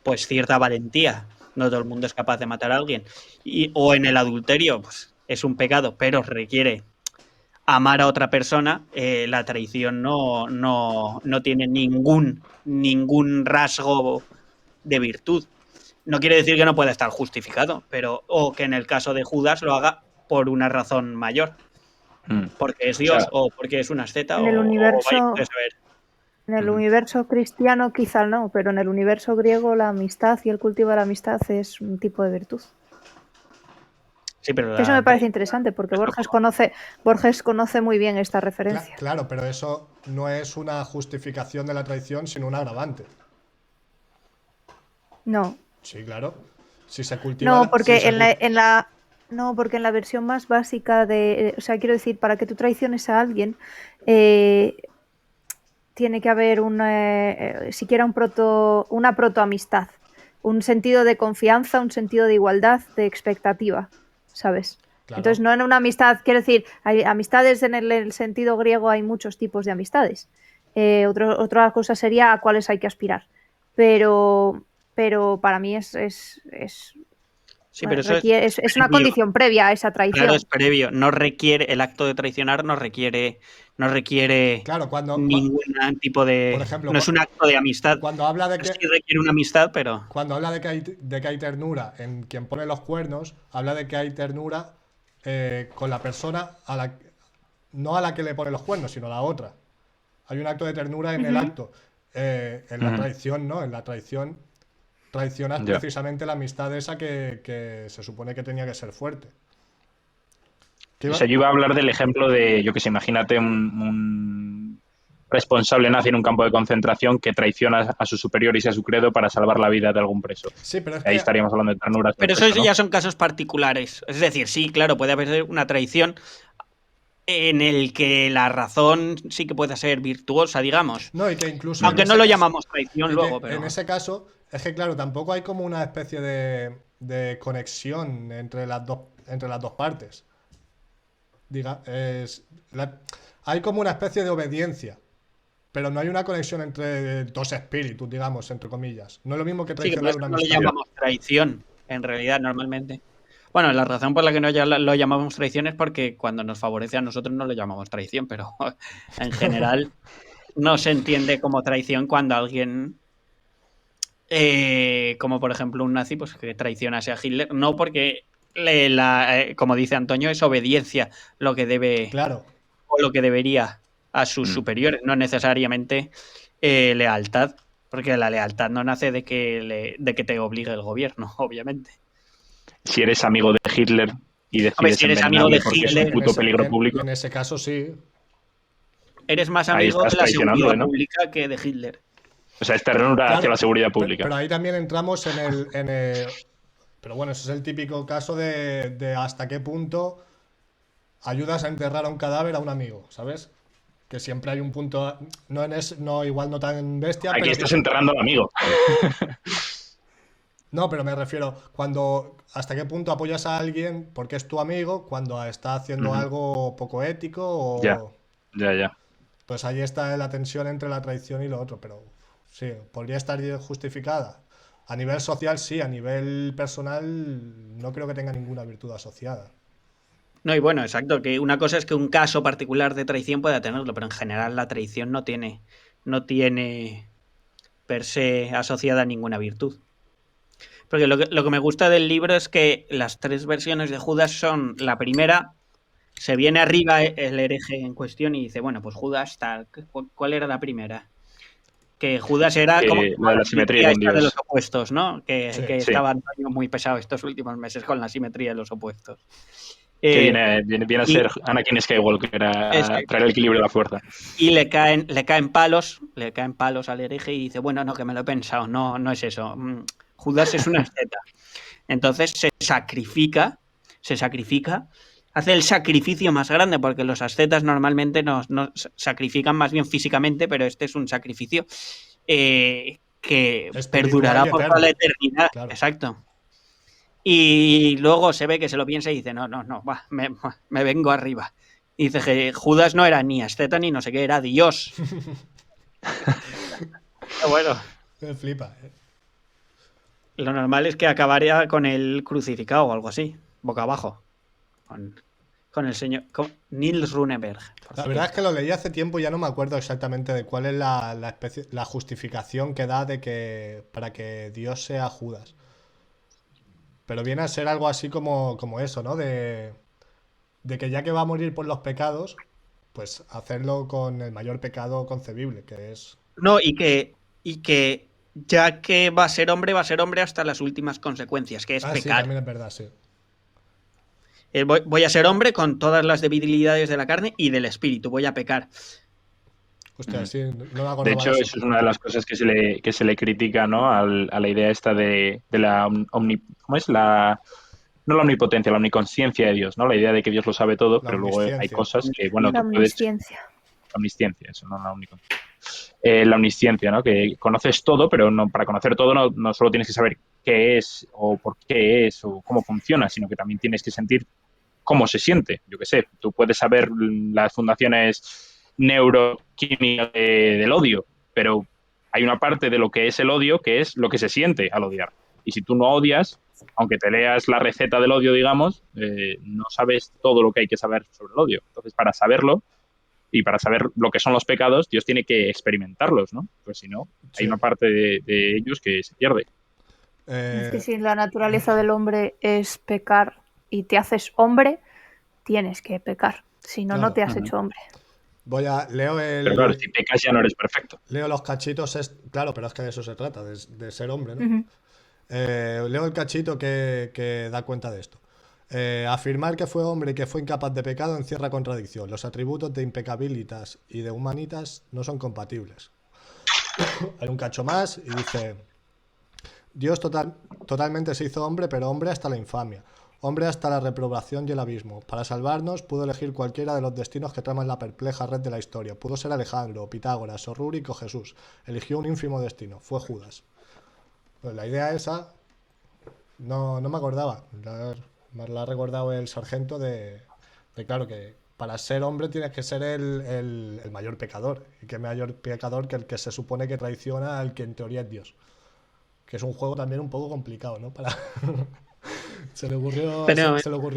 pues cierta valentía. No todo el mundo es capaz de matar a alguien. O en el adulterio, pues es un pecado, pero requiere amar a otra persona. La traición no tiene ningún rasgo de virtud. No quiere decir que no pueda estar justificado, o que en el caso de Judas lo haga por una razón mayor. Porque es Dios, o porque es una asceta,
En el universo,
vaya a saber.
en el universo cristiano quizá no, pero en el universo griego la amistad y el cultivo de la amistad es un tipo de virtud.
Sí, pero
Eso me parece interesante porque Borges conoce muy bien esta referencia.
Claro, pero eso no es una justificación de la traición, sino un agravante.
No,
Sí, claro. Si se cultiva.
no, porque no, porque en la versión más básica o sea, quiero decir, para que tú traiciones a alguien, tiene que haber siquiera una protoamistad, un sentido de confianza, un sentido de igualdad, de expectativa, ¿sabes?
Claro.
Entonces, no en una amistad, quiero decir, hay amistades en el sentido griego, hay muchos tipos de amistades. Otra cosa sería a cuáles hay que aspirar. Pero para mí es
Sí, pero eso
es una
previo.
condición previa a esa traición.
Claro, es previo. No requiere, el acto de traicionar no requiere
Claro,
ningún tipo de.
por ejemplo,
No es un acto de amistad.
cuando habla de
Sí
que
requiere una amistad, pero.
cuando habla de que hay ternura en quien pone los cuernos, habla de que hay ternura con la persona no a la que le pone los cuernos, sino a la otra. Hay un acto de ternura en el acto. En la traición, ¿no? En la traición traicionas
Ya.
precisamente la amistad esa que se supone que tenía que ser fuerte.
O sea, yo iba a hablar del ejemplo de, yo que sé, imagínate un responsable nazi en un campo de concentración que traiciona a sus superiores y a su credo para salvar la vida de algún preso.
Sí, pero es
Ahí
que
estaríamos hablando de ternuras.
Pero
del preso,
eso
¿no?
ya son casos particulares. Es decir, sí, claro, puede haber una traición en el que la razón sí que puede ser virtuosa, digamos.
no, y que incluso
Aunque
en
no
ese
lo
caso-
llamamos traición
y que
luego, pero.
en ese caso es que claro, tampoco hay como una especie de conexión entre las dos partes. Hay como una especie de obediencia, pero no hay una conexión entre dos espíritus, digamos, entre comillas. No es lo mismo que
Sí, que por
traicionar
eso
una
no le
amistad.
llamamos traición, en realidad, normalmente. Bueno, la razón por la que no lo llamamos traición es porque cuando nos favorece a nosotros no lo llamamos traición, pero en general no se entiende como traición cuando alguien, como por ejemplo un nazi, pues que traicionase a Hitler, no porque, como dice Antonio, es obediencia lo que debe
Claro,
o lo que debería a sus superiores, no necesariamente lealtad, porque la lealtad no nace de que te obligue el gobierno, obviamente.
Si eres amigo de Hitler y
Hombre,
decides
si eres amigo
envenenarle
de
porque es un
Hitler,
puto peligro público,
en ese caso sí.
eres más
ahí
amigo
estás
de la seguridad
traicionándole, ¿no?
pública que de Hitler.
O sea, es ternura hacia
Claro,
la seguridad pública.
pero ahí también entramos pero bueno, ese es el típico caso de hasta qué punto ayudas a enterrar a un cadáver a un amigo, ¿sabes? Que siempre hay un punto, no igual no tan bestia,
Aquí
pero
estás enterrando al amigo.
no, pero me refiero hasta qué punto apoyas a alguien porque es tu amigo cuando está haciendo algo poco ético o
Ya. Ya.
pues ahí está la tensión entre la traición y lo otro, pero sí, podría estar justificada. A nivel social sí, a nivel personal no creo que tenga ninguna virtud asociada.
No, y bueno, exacto, que una cosa es que un caso particular de traición pueda tenerlo, pero en general la traición no tiene per se asociada ninguna virtud. Porque lo que me gusta del libro es que las tres versiones de Judas son la primera, se viene arriba el hereje en cuestión y dice, bueno, pues Judas tal, ¿cuál era la primera? Que Judas era como
La de la simetría con
esta de los
Dios.
opuestos, ¿no? Que
Sí.
estaba Antonio muy pesado estos últimos meses con la simetría de los opuestos.
Que viene a ser Anakin Skywalker, a traer el equilibrio de la fuerza.
Y le caen palos al hereje y dice, bueno, no, que me lo he pensado, no es eso. Judas es una asceta. Entonces se sacrifica, hace el sacrificio más grande, porque los ascetas normalmente no sacrifican más bien físicamente, pero este es un sacrificio que perdurará por toda la eternidad.
Claro.
Exacto. Y luego se ve que se lo piensa y dice, no, me vengo arriba. Y dice que Judas no era ni asceta ni no sé qué, era Dios. Bueno,
Me flipa,
lo normal es que acabaría con el crucificado o algo así, boca abajo. Con el señor. Con Niels Runeberg.
La verdad es que lo leí hace tiempo y ya no me acuerdo exactamente de cuál es la justificación que da para que Dios sea Judas. Pero viene a ser algo así como eso, ¿no? De que ya que va a morir por los pecados, pues hacerlo con el mayor pecado concebible, que es...
No, y que ya que va a ser hombre hasta las últimas consecuencias, que es pecar.
Sí, también es verdad, sí.
Voy a ser hombre con todas las debilidades de la carne y del espíritu, voy a pecar.
Hostia, sí, no me acordaba
De hecho, eso es una de las cosas que se le critica, ¿no? A la idea esta de la ¿cómo es? No la omnipotencia, la omniconsciencia de Dios, ¿no? La idea de que Dios lo sabe todo,
La
pero luego hay
omnisciencia.
cosas que, bueno,
La
tú puedes...
omnisciencia.
Omnisciencia, eso, no la omniconsciencia. La omnisciencia, ¿no? Que conoces todo, pero no, para conocer todo no solo tienes que saber qué es o por qué es o cómo funciona, sino que también tienes que sentir cómo se siente. Yo qué sé, tú puedes saber las fundaciones neuroquímicas del odio, pero hay una parte de lo que es el odio que es lo que se siente al odiar. Y si tú no odias, aunque te leas la receta del odio, digamos, no sabes todo lo que hay que saber sobre el odio. Entonces, para saberlo y para saber lo que son los pecados, Dios tiene que experimentarlos, ¿no? Pues si no, hay
Sí.
una parte de ellos que se pierde.
Es que si la naturaleza del hombre es pecar y te haces hombre, tienes que pecar. Si no,
Claro.
no te has hecho hombre.
Pero claro, si pecas ya no eres perfecto.
Leo los cachitos, claro, pero es que de eso se trata, de ser hombre, ¿no?
Ujú.
Leo el cachito que da cuenta de esto. Afirmar que fue hombre y que fue incapaz de pecado encierra contradicción. Los atributos de impecabilitas y de humanitas no son compatibles. Hay un cacho más y dice: Dios totalmente se hizo hombre, pero hombre hasta la infamia. Hombre hasta la reprobación y el abismo. Para salvarnos pudo elegir cualquiera de los destinos que traman la perpleja red de la historia. Pudo ser Alejandro, Pitágoras o Rúrico Jesús. Eligió un ínfimo destino. Fue Judas. Pues la idea esa no me acordaba. Me la ha recordado el sargento de claro, que para ser hombre tienes que ser el mayor pecador. Y qué mayor pecador que el que se supone que traiciona al que en teoría es Dios. Que es un juego también un poco complicado, ¿no? Se le ocurrió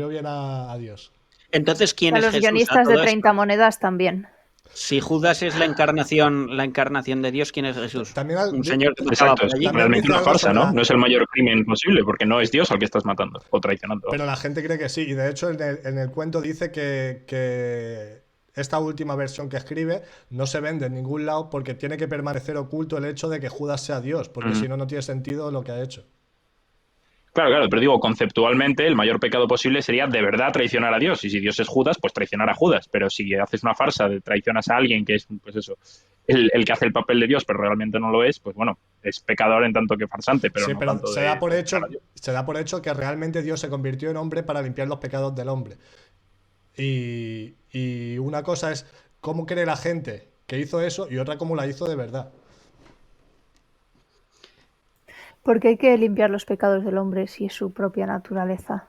bien a Dios.
Entonces, ¿quién
A
es
los
Jesús?
guionistas de 30 monedas también.
Si Judas es la encarnación de Dios, ¿quién es Jesús?
También
Un señor que pasaba
Exacto,
por
es
allí.
realmente
dice
una
algo
farsa,
sobre
¿no? No es el mayor crimen posible, porque no es Dios al que estás matando o traicionando.
Pero la gente cree que sí. Y de hecho en el cuento dice que esta última versión que escribe no se vende en ningún lado porque tiene que permanecer oculto el hecho de que Judas sea Dios, porque si no, no tiene sentido lo que ha hecho.
Claro, pero digo, conceptualmente el mayor pecado posible sería de verdad traicionar a Dios. Y si Dios es Judas, pues traicionar a Judas. Pero si haces una farsa de traicionas a alguien que es, pues eso, el que hace el papel de Dios, pero realmente no lo es, pues bueno, es pecador en tanto que farsante, pero
Sí,
no
pero
tanto
se
de
da por
traicionar
hecho,
a Dios.
se da por hecho que realmente Dios se convirtió en hombre para limpiar los pecados del hombre. Y una cosa es cómo cree la gente que hizo eso y otra cómo la hizo de verdad.
Porque hay que limpiar los pecados del hombre si es su propia naturaleza.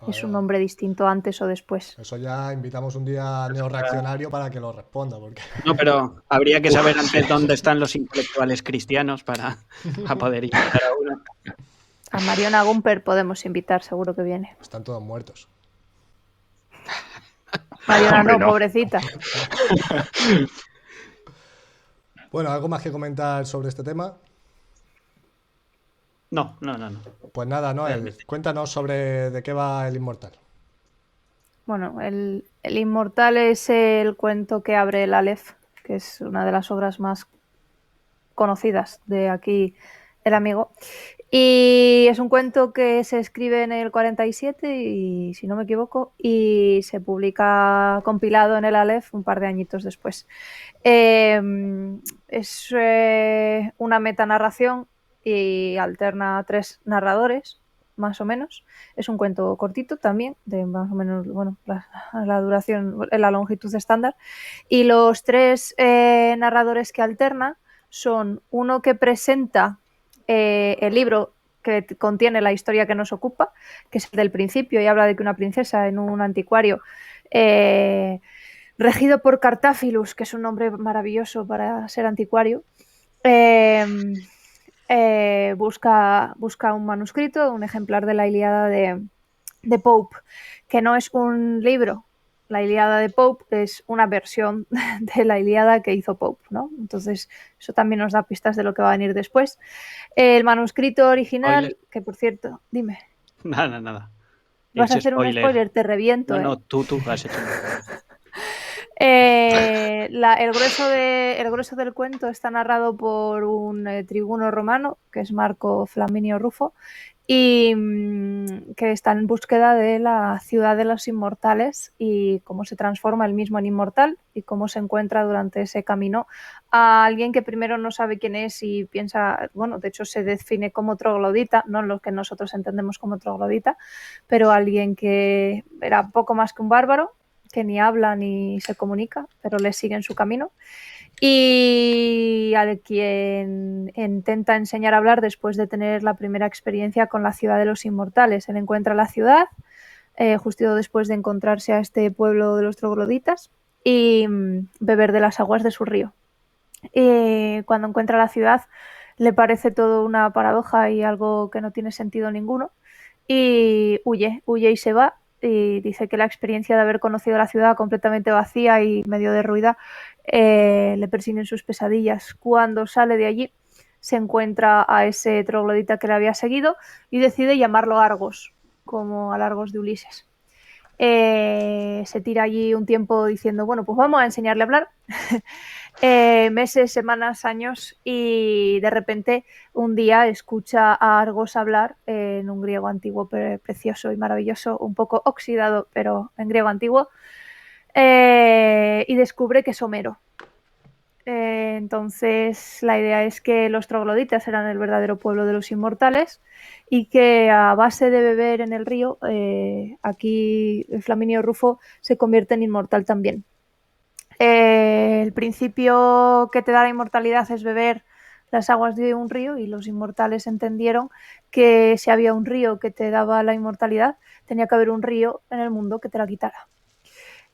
Es un hombre distinto antes o después.
Eso ya invitamos un día a Neoreaccionario para que lo responda. Porque...
No, pero habría que saber antes dónde están los intelectuales cristianos para poder invitar a uno.
A Mariona Gumper podemos invitar, seguro que viene.
Están todos muertos.
Mariona
Hombre,
no,
no.
pobrecita.
Bueno, ¿algo más que comentar sobre este tema?
No.
Pues nada, Noel, cuéntanos sobre de qué va El Inmortal.
Bueno, el Inmortal es el cuento que abre el Aleph, que es una de las obras más conocidas de aquí, el amigo. Y es un cuento que se escribe en el 47, y, si no me equivoco, y se publica compilado en el Aleph un par de añitos después. Es una metanarración y alterna 3 narradores, más o menos. Es un cuento cortito también, de más o menos, bueno, la duración, la longitud estándar. Y los 3 narradores que alterna son uno que presenta el libro que contiene la historia que nos ocupa, que es el del principio, y habla de que una princesa en un anticuario regido por Cartáfilus, que es un nombre maravilloso para ser anticuario, busca un manuscrito, un ejemplar de la Ilíada de Pope, que no es un libro. La Ilíada de Pope es una versión de la Ilíada que hizo Pope, ¿no? Entonces, eso también nos da pistas de lo que va a venir después. El manuscrito original,
Spoiler.
que por cierto, dime.
Nada.
¿Vas a hacer un spoiler? Te reviento.
No, tú has hecho.
El grueso del cuento está narrado por un tribuno romano, que es Marco Flaminio Rufo, y que está en búsqueda de la ciudad de los inmortales y cómo se transforma él mismo en inmortal y cómo se encuentra durante ese camino a alguien que primero no sabe quién es y piensa, bueno, de hecho se define como troglodita, no lo que nosotros entendemos como troglodita, pero alguien que era poco más que un bárbaro, que ni habla ni se comunica, pero le sigue en su camino. Y al quien intenta enseñar a hablar después de tener la primera experiencia con la ciudad de los inmortales. Él encuentra la ciudad justo después de encontrarse a este pueblo de los trogloditas y beber de las aguas de su río. Cuando encuentra la ciudad le parece todo una paradoja y algo que no tiene sentido ninguno y huye y se va y dice que la experiencia de haber conocido la ciudad completamente vacía y medio derruida le persiguen sus pesadillas. Cuando sale de allí se encuentra a ese troglodita que le había seguido y decide llamarlo Argos, como al Argos de Ulises. Se tira allí un tiempo diciendo, bueno, pues vamos a enseñarle a hablar. Meses, semanas, años y de repente un día escucha a Argos hablar en un griego antiguo precioso y maravilloso, un poco oxidado, pero en griego antiguo, y descubre que es Homero. Entonces la idea es que los trogloditas eran el verdadero pueblo de los inmortales y que a base de beber en el río, aquí Flaminio Rufo se convierte en inmortal también. El principio que te da la inmortalidad es beber las aguas de un río y los inmortales entendieron que si había un río que te daba la inmortalidad, tenía que haber un río en el mundo que te la quitara.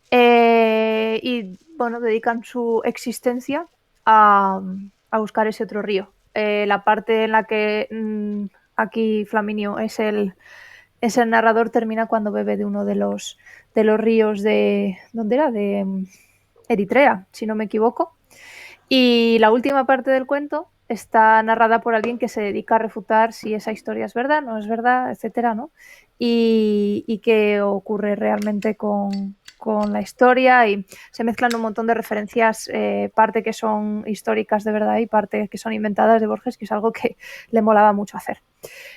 Y bueno, dedican su existencia a buscar ese otro río. La parte en la que aquí Flaminio es el narrador termina cuando bebe de uno de los ríos de... ¿Dónde era? De Eritrea, si no me equivoco. Y la última parte del cuento está narrada por alguien que se dedica a refutar si esa historia es verdad, no es verdad, etcétera, ¿no? Y qué ocurre realmente con la historia y se mezclan un montón de referencias, parte que son históricas de verdad y parte que son inventadas de Borges, que es algo que le molaba mucho hacer.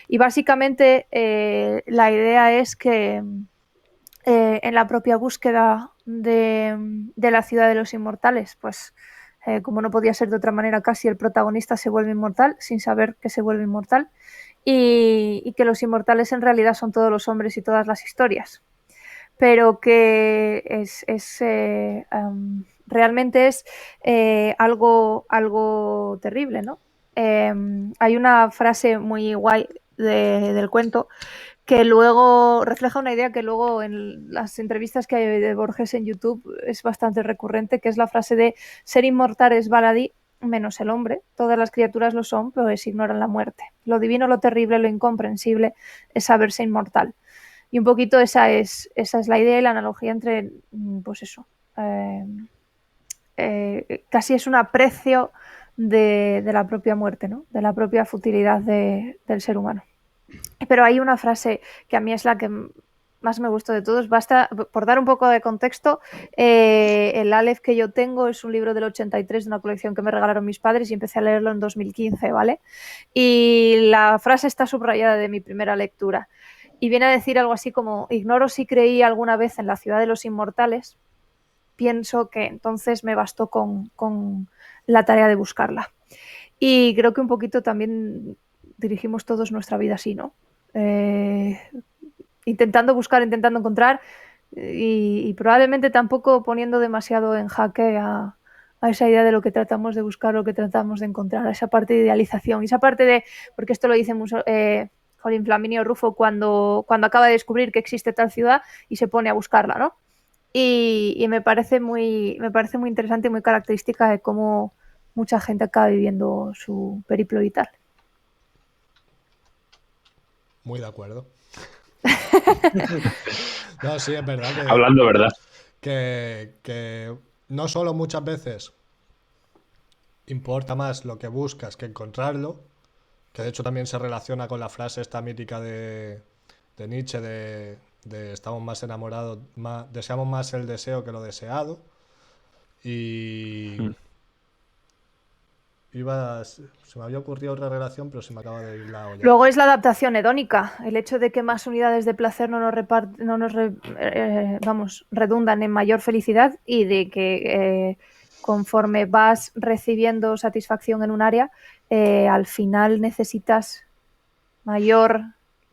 Y básicamente la idea es que en la propia búsqueda de la ciudad de los inmortales, pues como no podía ser de otra manera, casi el protagonista se vuelve inmortal sin saber que se vuelve inmortal y que los inmortales en realidad son todos los hombres y todas las historias, pero que realmente es algo terrible, ¿no? Hay una frase muy guay del cuento que luego refleja una idea que luego en las entrevistas que hay de Borges en YouTube es bastante recurrente, que es la frase de ser inmortal es baladí menos el hombre. Todas las criaturas lo son, pues ignoran la muerte. Lo divino, lo terrible, lo incomprensible es saberse inmortal. Y un poquito esa es la idea y la analogía entre, pues eso, casi es un aprecio de la propia muerte, ¿no? De la propia futilidad del ser humano. Pero hay una frase que a mí es la que más me gustó de todos. Basta, por dar un poco de contexto, el Aleph que yo tengo es un libro del 83 de una colección que me regalaron mis padres y empecé a leerlo en 2015, ¿vale? Y la frase está subrayada de mi primera lectura y viene a decir algo así como: ignoro si creí alguna vez en la ciudad de los inmortales, pienso que entonces me bastó con la tarea de buscarla. Y creo que un poquito también dirigimos todos nuestra vida así, ¿no? Intentando buscar, intentando encontrar y probablemente tampoco poniendo demasiado en jaque a esa idea de lo que tratamos de buscar, lo que tratamos de encontrar, a esa parte de idealización, esa parte de, porque esto lo dice Colin Flaminio Rufo cuando acaba de descubrir que existe tal ciudad y se pone a buscarla, ¿no? Y me parece muy interesante y muy característica de cómo mucha gente acaba viviendo su periplo vital.
Muy de acuerdo. No, sí, es verdad
Hablando verdad.
que no solo muchas veces importa más lo que buscas que encontrarlo, que de hecho también se relaciona con la frase esta mítica de Nietzsche de estamos más enamorados, deseamos más el deseo que lo deseado. Y Se me había ocurrido otra relación, pero se me acaba de ir la olla.
Luego es la adaptación hedónica, el hecho de que más unidades de placer redundan en mayor felicidad y de que conforme vas recibiendo satisfacción en un área, al final necesitas mayor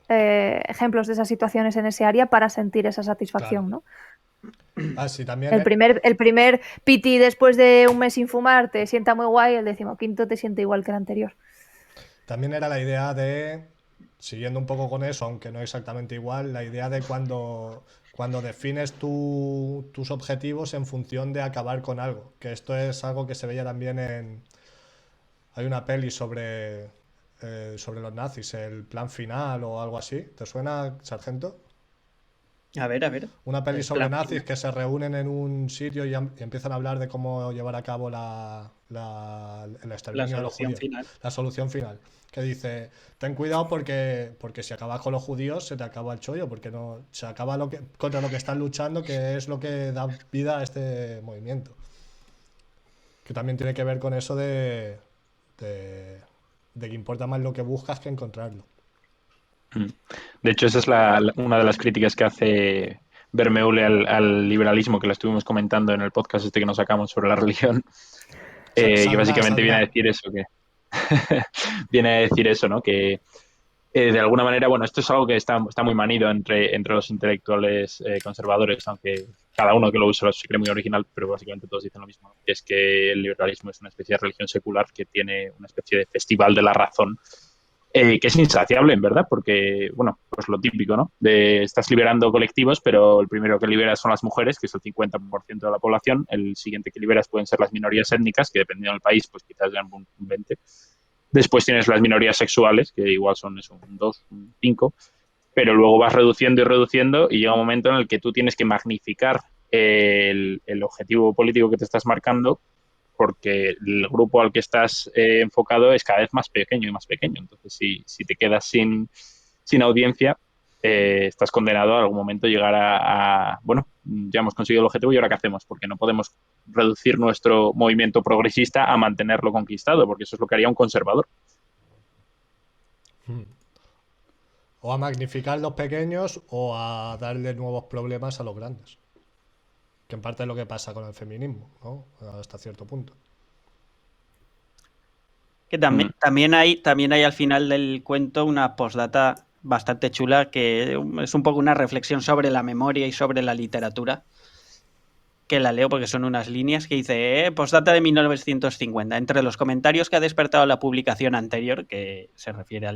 ejemplos de esas situaciones en ese área para sentir esa satisfacción,
Claro.
¿no?
Sí, también.
El primer piti después de un mes sin fumar te sienta muy guay, el 15º te siente igual que el anterior.
También era la idea de, siguiendo un poco con eso, aunque no exactamente igual, la idea de cuando defines tus objetivos en función de acabar con algo. Que esto es algo que se veía también Hay una peli sobre los nazis, el plan final o algo así. ¿Te suena, Sargento?
A ver.
Una peli
El
sobre
plan
nazis
final.
que se reúnen en un sitio y empiezan a hablar de cómo llevar a cabo el
La
exterminio de los
solución
judíos.
final.
La solución final. Que dice, ten cuidado porque si acabas con los judíos se te acaba el chollo, porque no se acaba contra lo que están luchando, que es lo que da vida a este movimiento. Que también tiene que ver con eso de que importa más lo que buscas que encontrarlo.
De hecho, esa es una de las críticas que hace Bermeule al liberalismo, que la estuvimos comentando en el podcast que nos sacamos sobre la religión. Y básicamente viene a decir eso, viene a decir eso, ¿no? Que de alguna manera, bueno, esto es algo que está muy manido entre los intelectuales conservadores, aunque cada uno que lo usa se cree muy original, pero básicamente todos dicen lo mismo, ¿no? Que es que el liberalismo es una especie de religión secular que tiene una especie de festival de la razón, que es insaciable, en verdad, porque, bueno, pues lo típico, ¿no? Estás liberando colectivos, pero el primero que liberas son las mujeres, que es el 50% de la población, el siguiente que liberas pueden ser las minorías étnicas, que dependiendo del país, pues quizás sean un 20%. Después tienes las minorías sexuales, que igual son eso, un 2, un 5, pero luego vas reduciendo y reduciendo y llega un momento en el que tú tienes que magnificar el objetivo político que te estás marcando, porque el grupo al que estás enfocado es cada vez más pequeño y más pequeño. Entonces, si te quedas sin audiencia, estás condenado a algún momento llegar bueno, ya hemos conseguido el objetivo y ahora qué hacemos, porque no podemos reducir nuestro movimiento progresista a mantenerlo conquistado, porque eso es lo que haría un conservador.
O a magnificar los pequeños o a darle nuevos problemas a los grandes. Que en parte es lo que pasa con el feminismo, ¿no? Hasta cierto punto.
Que también hay al final del cuento una postdata bastante chula que es un poco una reflexión sobre la memoria y sobre la literatura, que la leo porque son unas líneas que dice postdata de 1950. Entre los comentarios que ha despertado la publicación anterior, que se refiere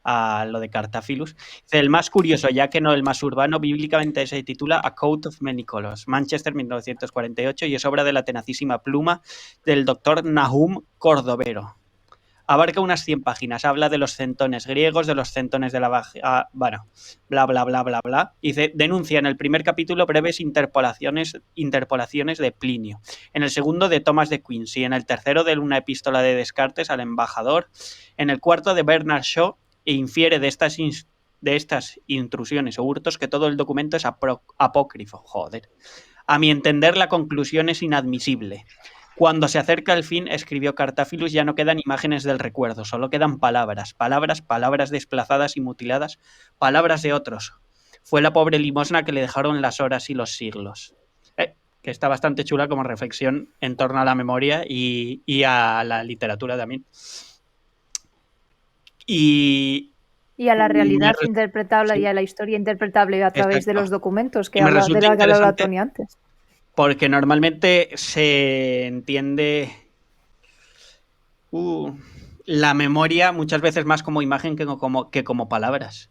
a lo de Cartaphilus, dice, el más curioso, ya que no el más urbano, bíblicamente se titula A Coat of Many Colors, Manchester 1948, y es obra de la tenacísima pluma del doctor Nahum Cordovero. Abarca unas 100 páginas, habla de los centones griegos, de los centones de la bueno, bla, bla, bla, bla, bla. Y denuncia en el primer capítulo breves interpolaciones de Plinio, en el segundo de Thomas de Quincy, en el tercero de una epístola de Descartes al embajador, en el cuarto de Bernard Shaw, e infiere de estas intrusiones o hurtos que todo el documento es apócrifo. Joder. A mi entender, la conclusión es inadmisible. Cuando se acerca el fin, escribió Cartaphilus, ya no quedan imágenes del recuerdo, solo quedan palabras desplazadas y mutiladas, palabras de otros. Fue la pobre limosna que le dejaron las horas y los siglos. Que está bastante chula como reflexión en torno a la memoria y a la literatura también. Y
a la realidad interpretable, sí, y a la historia interpretable a través, exacto, de los documentos que hablaba Tony antes.
Porque normalmente se entiende la memoria muchas veces más como imagen que como palabras.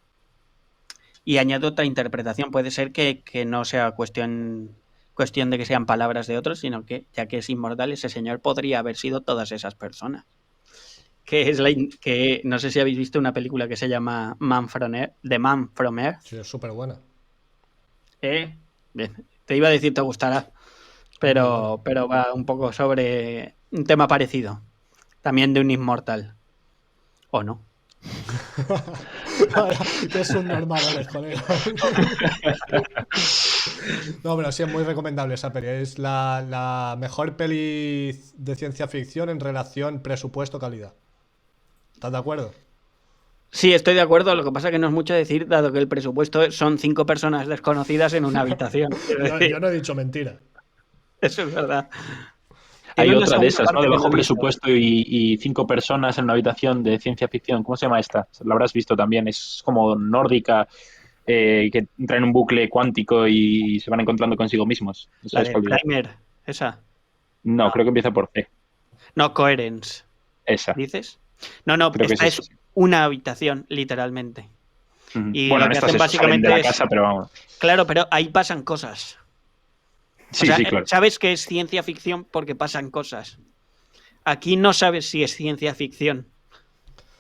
Y añado otra interpretación. Puede ser que no sea cuestión de que sean palabras de otros, sino que, ya que es inmortal, ese señor podría haber sido todas esas personas. Que no sé si habéis visto una película que se llama The Man from Earth.
Sí, es súper buena.
Bien. Te iba a decir te gustará, pero va un poco sobre un tema parecido. También de un inmortal. ¿O no?
Que es un normal, colega. No, pero sí es muy recomendable esa peli. Es la mejor peli de ciencia ficción en relación presupuesto-calidad. ¿Estás de acuerdo?
Sí, estoy de acuerdo. Lo que pasa es que no es mucho decir, dado que el presupuesto son 5 personas desconocidas en una habitación.
Yo no he dicho mentira.
Eso es verdad.
Hay
Tiene una
otra de
segunda
esas, ¿no?
parte
De
que
bajo
no he visto.
presupuesto y 5 personas en una habitación de ciencia ficción. ¿Cómo se llama esta? La habrás visto también. Es como nórdica, que entra en un bucle cuántico y se van encontrando consigo mismos. ¿No
La
sabes
de
cuál digo?
Primer, esa.
No, creo que empieza por C.
No, Coherence,
Esa.
¿dices? No,
Creo que
esta
es
es una habitación, literalmente.
Ujú.
Y
Bueno,
lo
en
que
estas
hacen
eso, salen de
básicamente
la
es...
casa, pero vamos.
Claro, pero ahí pasan cosas. O
Sí,
sea,
sí, claro.
sabes que es ciencia ficción porque pasan cosas. Aquí no sabes si es ciencia ficción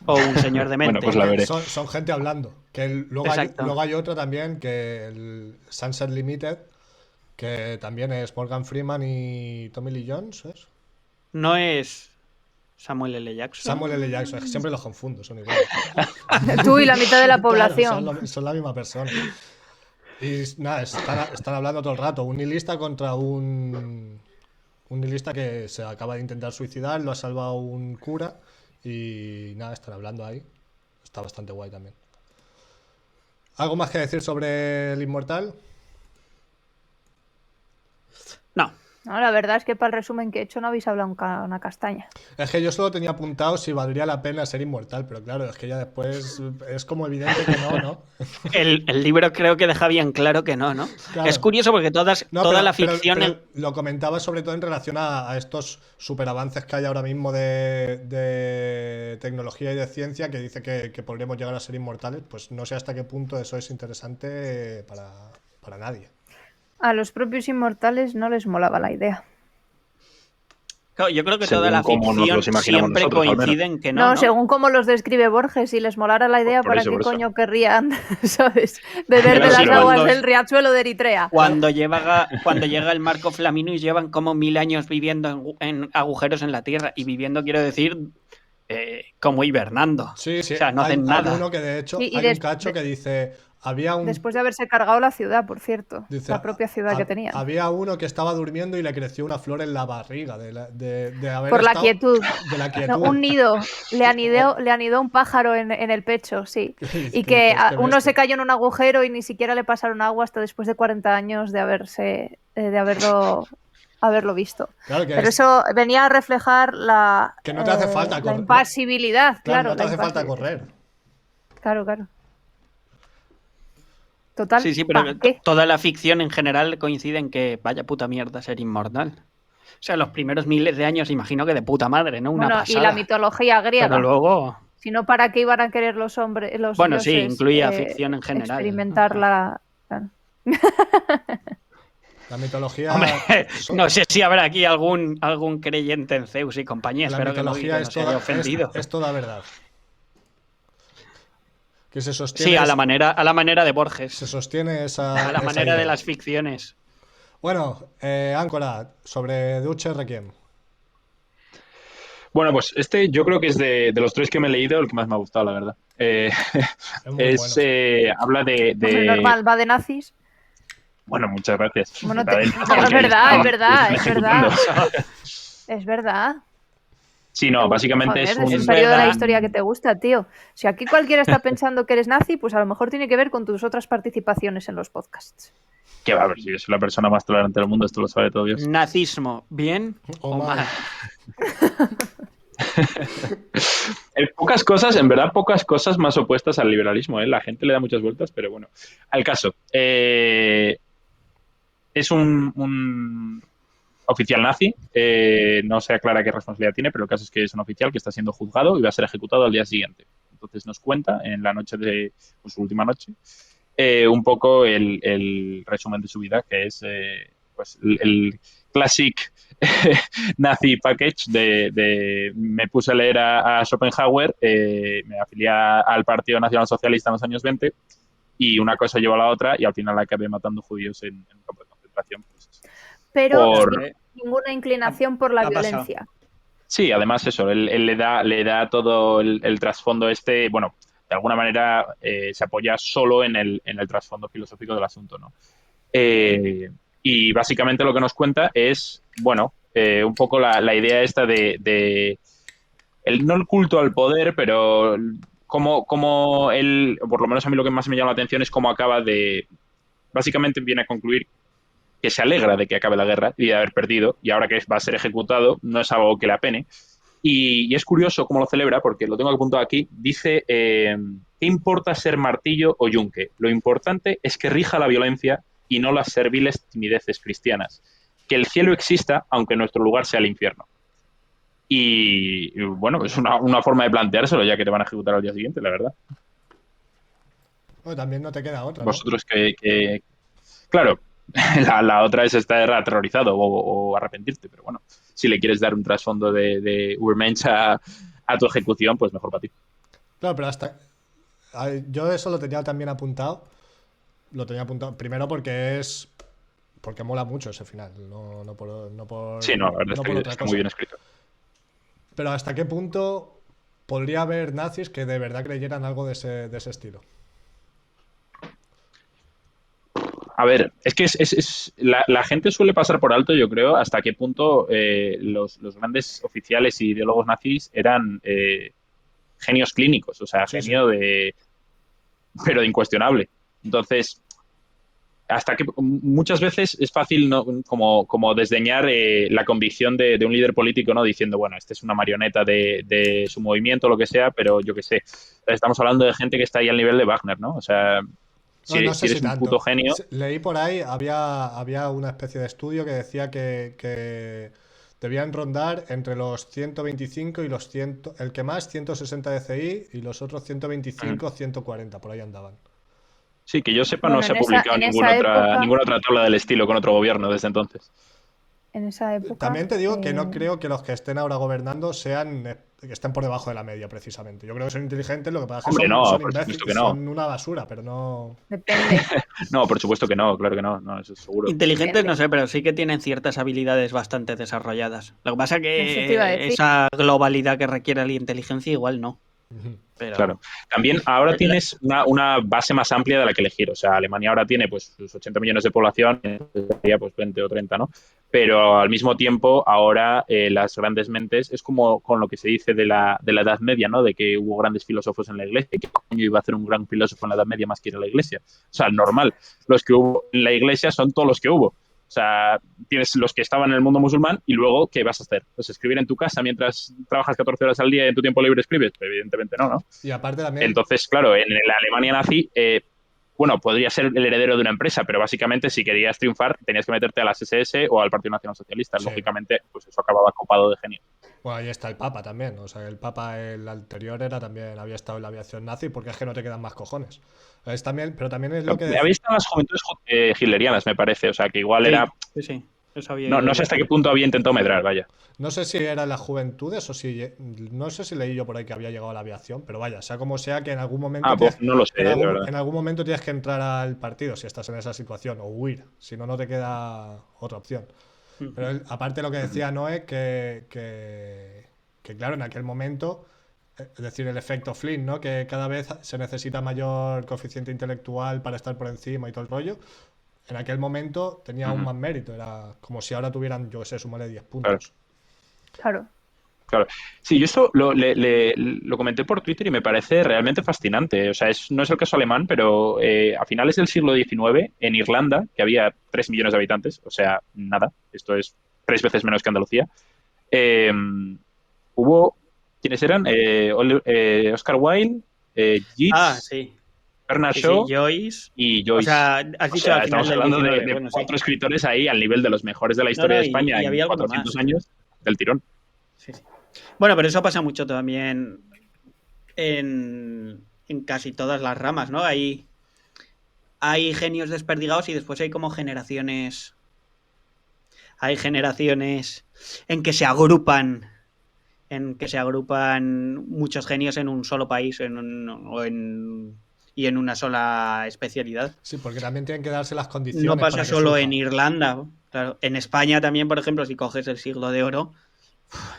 o un señor de
Bueno,
mente.
pues la veré.
Son gente hablando. Luego
Exacto.
hay otra también, que el Sunset Limited, que también es Morgan Freeman y Tommy Lee Jones, ¿es?
No es Samuel L. Jackson.
Samuel L. Jackson, es que siempre los confundo, son iguales.
Tú y la mitad de la
Claro,
población.
son la misma persona. Y nada, están hablando todo el rato. Un nihilista contra un nihilista que se acaba de intentar suicidar, lo ha salvado un cura y nada, están hablando ahí. Está bastante guay también. ¿Algo más que decir sobre el Inmortal?
No.
No, la verdad es que para el resumen que he hecho no habéis hablado una castaña.
Es que yo solo tenía apuntado si valdría la pena ser inmortal, pero claro, es que ya después es como evidente que no, ¿no?
El libro creo que deja bien claro que no, ¿no?
Claro.
Es curioso porque toda la ficción...
Pero lo comentaba sobre todo en relación a estos superavances que hay ahora mismo de tecnología y de ciencia, que dice que podríamos llegar a ser inmortales. Pues no sé hasta qué punto eso es interesante para nadie.
A los propios inmortales no les molaba la idea.
Claro, yo creo que
Según
toda la
cómo nos
ficción
los imaginamos
siempre
nosotros, al menos.
coincide en que no, ¿no?
Según cómo los describe Borges, si les molara la idea,
Por
¿para
eso,
qué
por eso.
coño querrían, ¿sabes? Beber
Claro,
de
sí,
las aguas
cuando-
del riachuelo de Eritrea?
Cuando llega el Marco Flaminus llevan como 1000 años viviendo en agujeros en la Tierra. Y viviendo quiero decir como hibernando.
Sí,
O sea, no hacen
hay
nada.
uno que de hecho,
Sí, y
hay un cacho que dice,
Después de haberse cargado la ciudad, por cierto.
dice,
La propia ciudad que tenían.
había uno que estaba durmiendo y le creció una flor en la barriga de haber
Por la
estado-
quietud.
De la quietud.
No, un nido. Le anidó un pájaro en el pecho, sí. Y
Qué
que
bestia.
uno se cayó en un agujero y ni siquiera le pasaron agua hasta después de 40 años de haberlo visto.
Claro que
Pero
es-
eso venía a reflejar
Que no te hace falta
la
correr.
impasibilidad.
Claro,
Claro,
no te
la
hace falta
impasibilidad.
correr.
Claro. Total.
Sí, pero
¿pa' qué?
toda la ficción en general coincide en que vaya puta mierda ser inmortal. O sea, los primeros miles de años imagino que de puta madre, ¿no? Una
Bueno,
pasada.
y la mitología griega.
Pero luego...
Si no, ¿para qué iban a querer los hombres, los
Bueno, sí,
dioses,
incluía ficción en general.
experimentar la...
La mitología.
Hombre, no sé si habrá aquí algún creyente en Zeus y compañía.
La
Espero que no,
mitología
se haya ofendido.
es toda verdad. Que se sostiene.
Sí, a la manera de Borges.
Se sostiene esa.
A la
esa
manera
idea.
de las ficciones.
Bueno, Áncora, sobre Duce Requiem.
Bueno, pues yo creo que es de los 3 que me he leído el que más me ha gustado, la verdad.
muy bueno.
Habla de...
Hombre, normal, va de nazis.
Bueno, muchas gracias.
Bueno,
Va del-
no, es verdad, es verdad.
ejecutando.
Es verdad.
Sí, no, básicamente
Joder,
es un...
es un periodo de la
verdad.
historia que te gusta, tío. Si aquí cualquiera está pensando que eres nazi, pues a lo mejor tiene que ver con tus otras participaciones en los podcasts.
Que va a ver, si yo soy la persona más tolerante del mundo, esto lo sabe todo Dios.
Nazismo, ¿bien
O
o
mal.
mal?
Pocas cosas, en verdad, pocas cosas más opuestas al liberalismo, ¿eh? La gente le da muchas vueltas, pero bueno. Al caso, es un oficial nazi, no se aclara qué responsabilidad tiene, pero el caso es que es un oficial que está siendo juzgado y va a ser ejecutado al día siguiente. Entonces nos cuenta, en la noche de su última noche, un poco el resumen de su vida, que es pues el classic nazi package de me puse a leer a Schopenhauer, me afilié al Partido Nacional Socialista en los años 20 y una cosa llevó a la otra y al final acabé matando judíos en un campo de concentración. Pues,
Pero
Por-
sin ninguna inclinación por la
ha pasado.
violencia.
sí, además eso, él le da todo el trasfondo bueno, de alguna manera se apoya solo en el trasfondo filosófico del asunto, ¿no? Y básicamente lo que nos cuenta es, bueno, un poco la idea esta de no el culto al poder, pero como él, por lo menos a mí lo que más me llama la atención es cómo acaba de, básicamente viene a concluir que se alegra de que acabe la guerra y de haber perdido, y ahora que va a ser ejecutado no es algo que le apene. Y es curioso cómo lo celebra, porque lo tengo apuntado aquí, dice, ¿qué importa ser martillo o yunque? Lo importante es que rija la violencia y no las serviles timideces cristianas. Que el cielo exista, aunque nuestro lugar sea el infierno. Y bueno, es una forma de planteárselo, ya que te van a ejecutar al día siguiente, la verdad.
Bueno, también no te queda otra, ¿no?
Vosotros claro, la otra es estar aterrorizado o arrepentirte, pero bueno, si le quieres dar un trasfondo de Urmensch a tu ejecución, pues mejor para ti.
Claro, pero yo eso lo tenía también apuntado. Lo tenía apuntado primero porque mola mucho ese final, no por
Sí, no, la verdad
no
es
por
que
otra
está
cosa.
muy bien escrito.
Pero ¿hasta qué punto podría haber nazis que de verdad creyeran algo de ese estilo?
A ver, es que la gente suele pasar por alto, yo creo, hasta qué punto los grandes oficiales y ideólogos nazis eran genios clínicos, o sea,
Sí, sí.
pero de incuestionable. Entonces, hasta que muchas veces es fácil como desdeñar la convicción de un líder político, ¿no? Diciendo, bueno, este es una marioneta de su movimiento, lo que sea, pero yo qué sé. Estamos hablando de gente que está ahí al nivel de Wagner, ¿no? O sea,
No
si
sé si
eres un puto
tanto.
genio.
Leí por ahí, había una especie de estudio que decía que debían rondar entre los 125 y los 100, el que más 160 DCI y los otros 125, 140, por ahí andaban.
Sí, que yo sepa, no
Bueno,
se ha publicado
en esa época,
ninguna otra tabla del estilo con otro gobierno desde entonces.
en esa época,
También te digo que no creo que los que estén ahora gobernando que estén por debajo de la media, precisamente. Yo creo que son inteligentes, lo que pasa es que
Hombre, no,
son
por supuesto que
imbéciles,
no.
son una basura, pero no.
depende,
No, por supuesto que no, claro que no, no, eso es seguro.
Inteligentes no
depende.
sé, pero sí que tienen ciertas habilidades bastante desarrolladas. Lo que pasa
Eso te iba a
que
decir.
esa globalidad que requiere la inteligencia igual no. Pero
Claro. También ahora
la-
tienes una base más amplia de la que elegir. O sea, Alemania ahora tiene pues sus 80 millones de población, sería pues 20 o 30, ¿no? Pero al mismo tiempo, ahora las grandes mentes, es como con lo que se dice de la Edad Media, ¿no? De que hubo grandes filósofos en la Iglesia. ¿Qué coño iba a hacer un gran filósofo en la Edad Media más que ir a la Iglesia? O sea, normal. Los que hubo en la Iglesia son todos los que hubo. O sea, tienes los que estaban en el mundo musulmán y luego, ¿qué vas a hacer? Pues escribir en tu casa mientras trabajas 14 horas al día y en tu tiempo libre escribes. Evidentemente no, ¿no?
Y aparte también,
Entonces, claro, en la Alemania nazi, bueno, podría ser el heredero de una empresa, pero básicamente si querías triunfar tenías que meterte a las SS o al Partido Nacional Socialista.
sí.
Lógicamente, pues eso acababa copado de genio.
Bueno, ahí está el Papa también. O sea, el Papa, el anterior, había estado en la aviación nazi porque es que no te quedan más cojones. Pero también es lo que
Había visto las juventudes hitlerianas, me parece, o sea, que igual era...
sí, eso había
No,
oído
no sé
yo.
hasta qué punto había intentado medrar, vaya.
No sé si eran las juventudes o si. No sé si leí yo por ahí que había llegado a la aviación, pero vaya, sea como sea, que en algún momento.
Pues no lo sé, de verdad.
En algún momento tienes que entrar al partido si estás en esa situación o huir. Si no, no te queda otra opción. Pero aparte lo que decía Noé, que claro, en aquel momento. Es decir, el efecto Flynn, ¿no? Que cada vez se necesita mayor coeficiente intelectual para estar por encima y todo el rollo. En aquel momento tenía aún más mérito. Era como si ahora tuvieran, yo qué sé, súmale 10 puntos.
Claro.
Claro. Sí, yo esto lo comenté por Twitter y me parece realmente fascinante. O sea, no es el caso alemán, pero a finales del siglo XIX, en Irlanda, que había 3 millones de habitantes, o sea, nada, esto es 3 veces menos que Andalucía, hubo, ¿quiénes eran? Oscar Wilde, Yeats,
Sí.
Bernard
Sí,
Shaw
Joyce.
y
O
Joyce.
sea, has
O
dicho
sea,
al final
estamos
del
hablando
19.
de
Bueno, sí.
4 escritores ahí al nivel de los mejores de la historia
No,
de España
y
en
había alguno
400
más.
años del tirón.
Sí. Bueno, pero eso pasa mucho también en casi todas las ramas, ¿no? Hay genios desperdigados y después hay como generaciones. Hay generaciones en que se agrupan muchos genios en un solo país y en una sola especialidad.
Sí, porque también tienen que darse las condiciones
No pasa
para que
solo
surja.
en Irlanda, claro. En España también, por ejemplo, si coges el siglo de oro,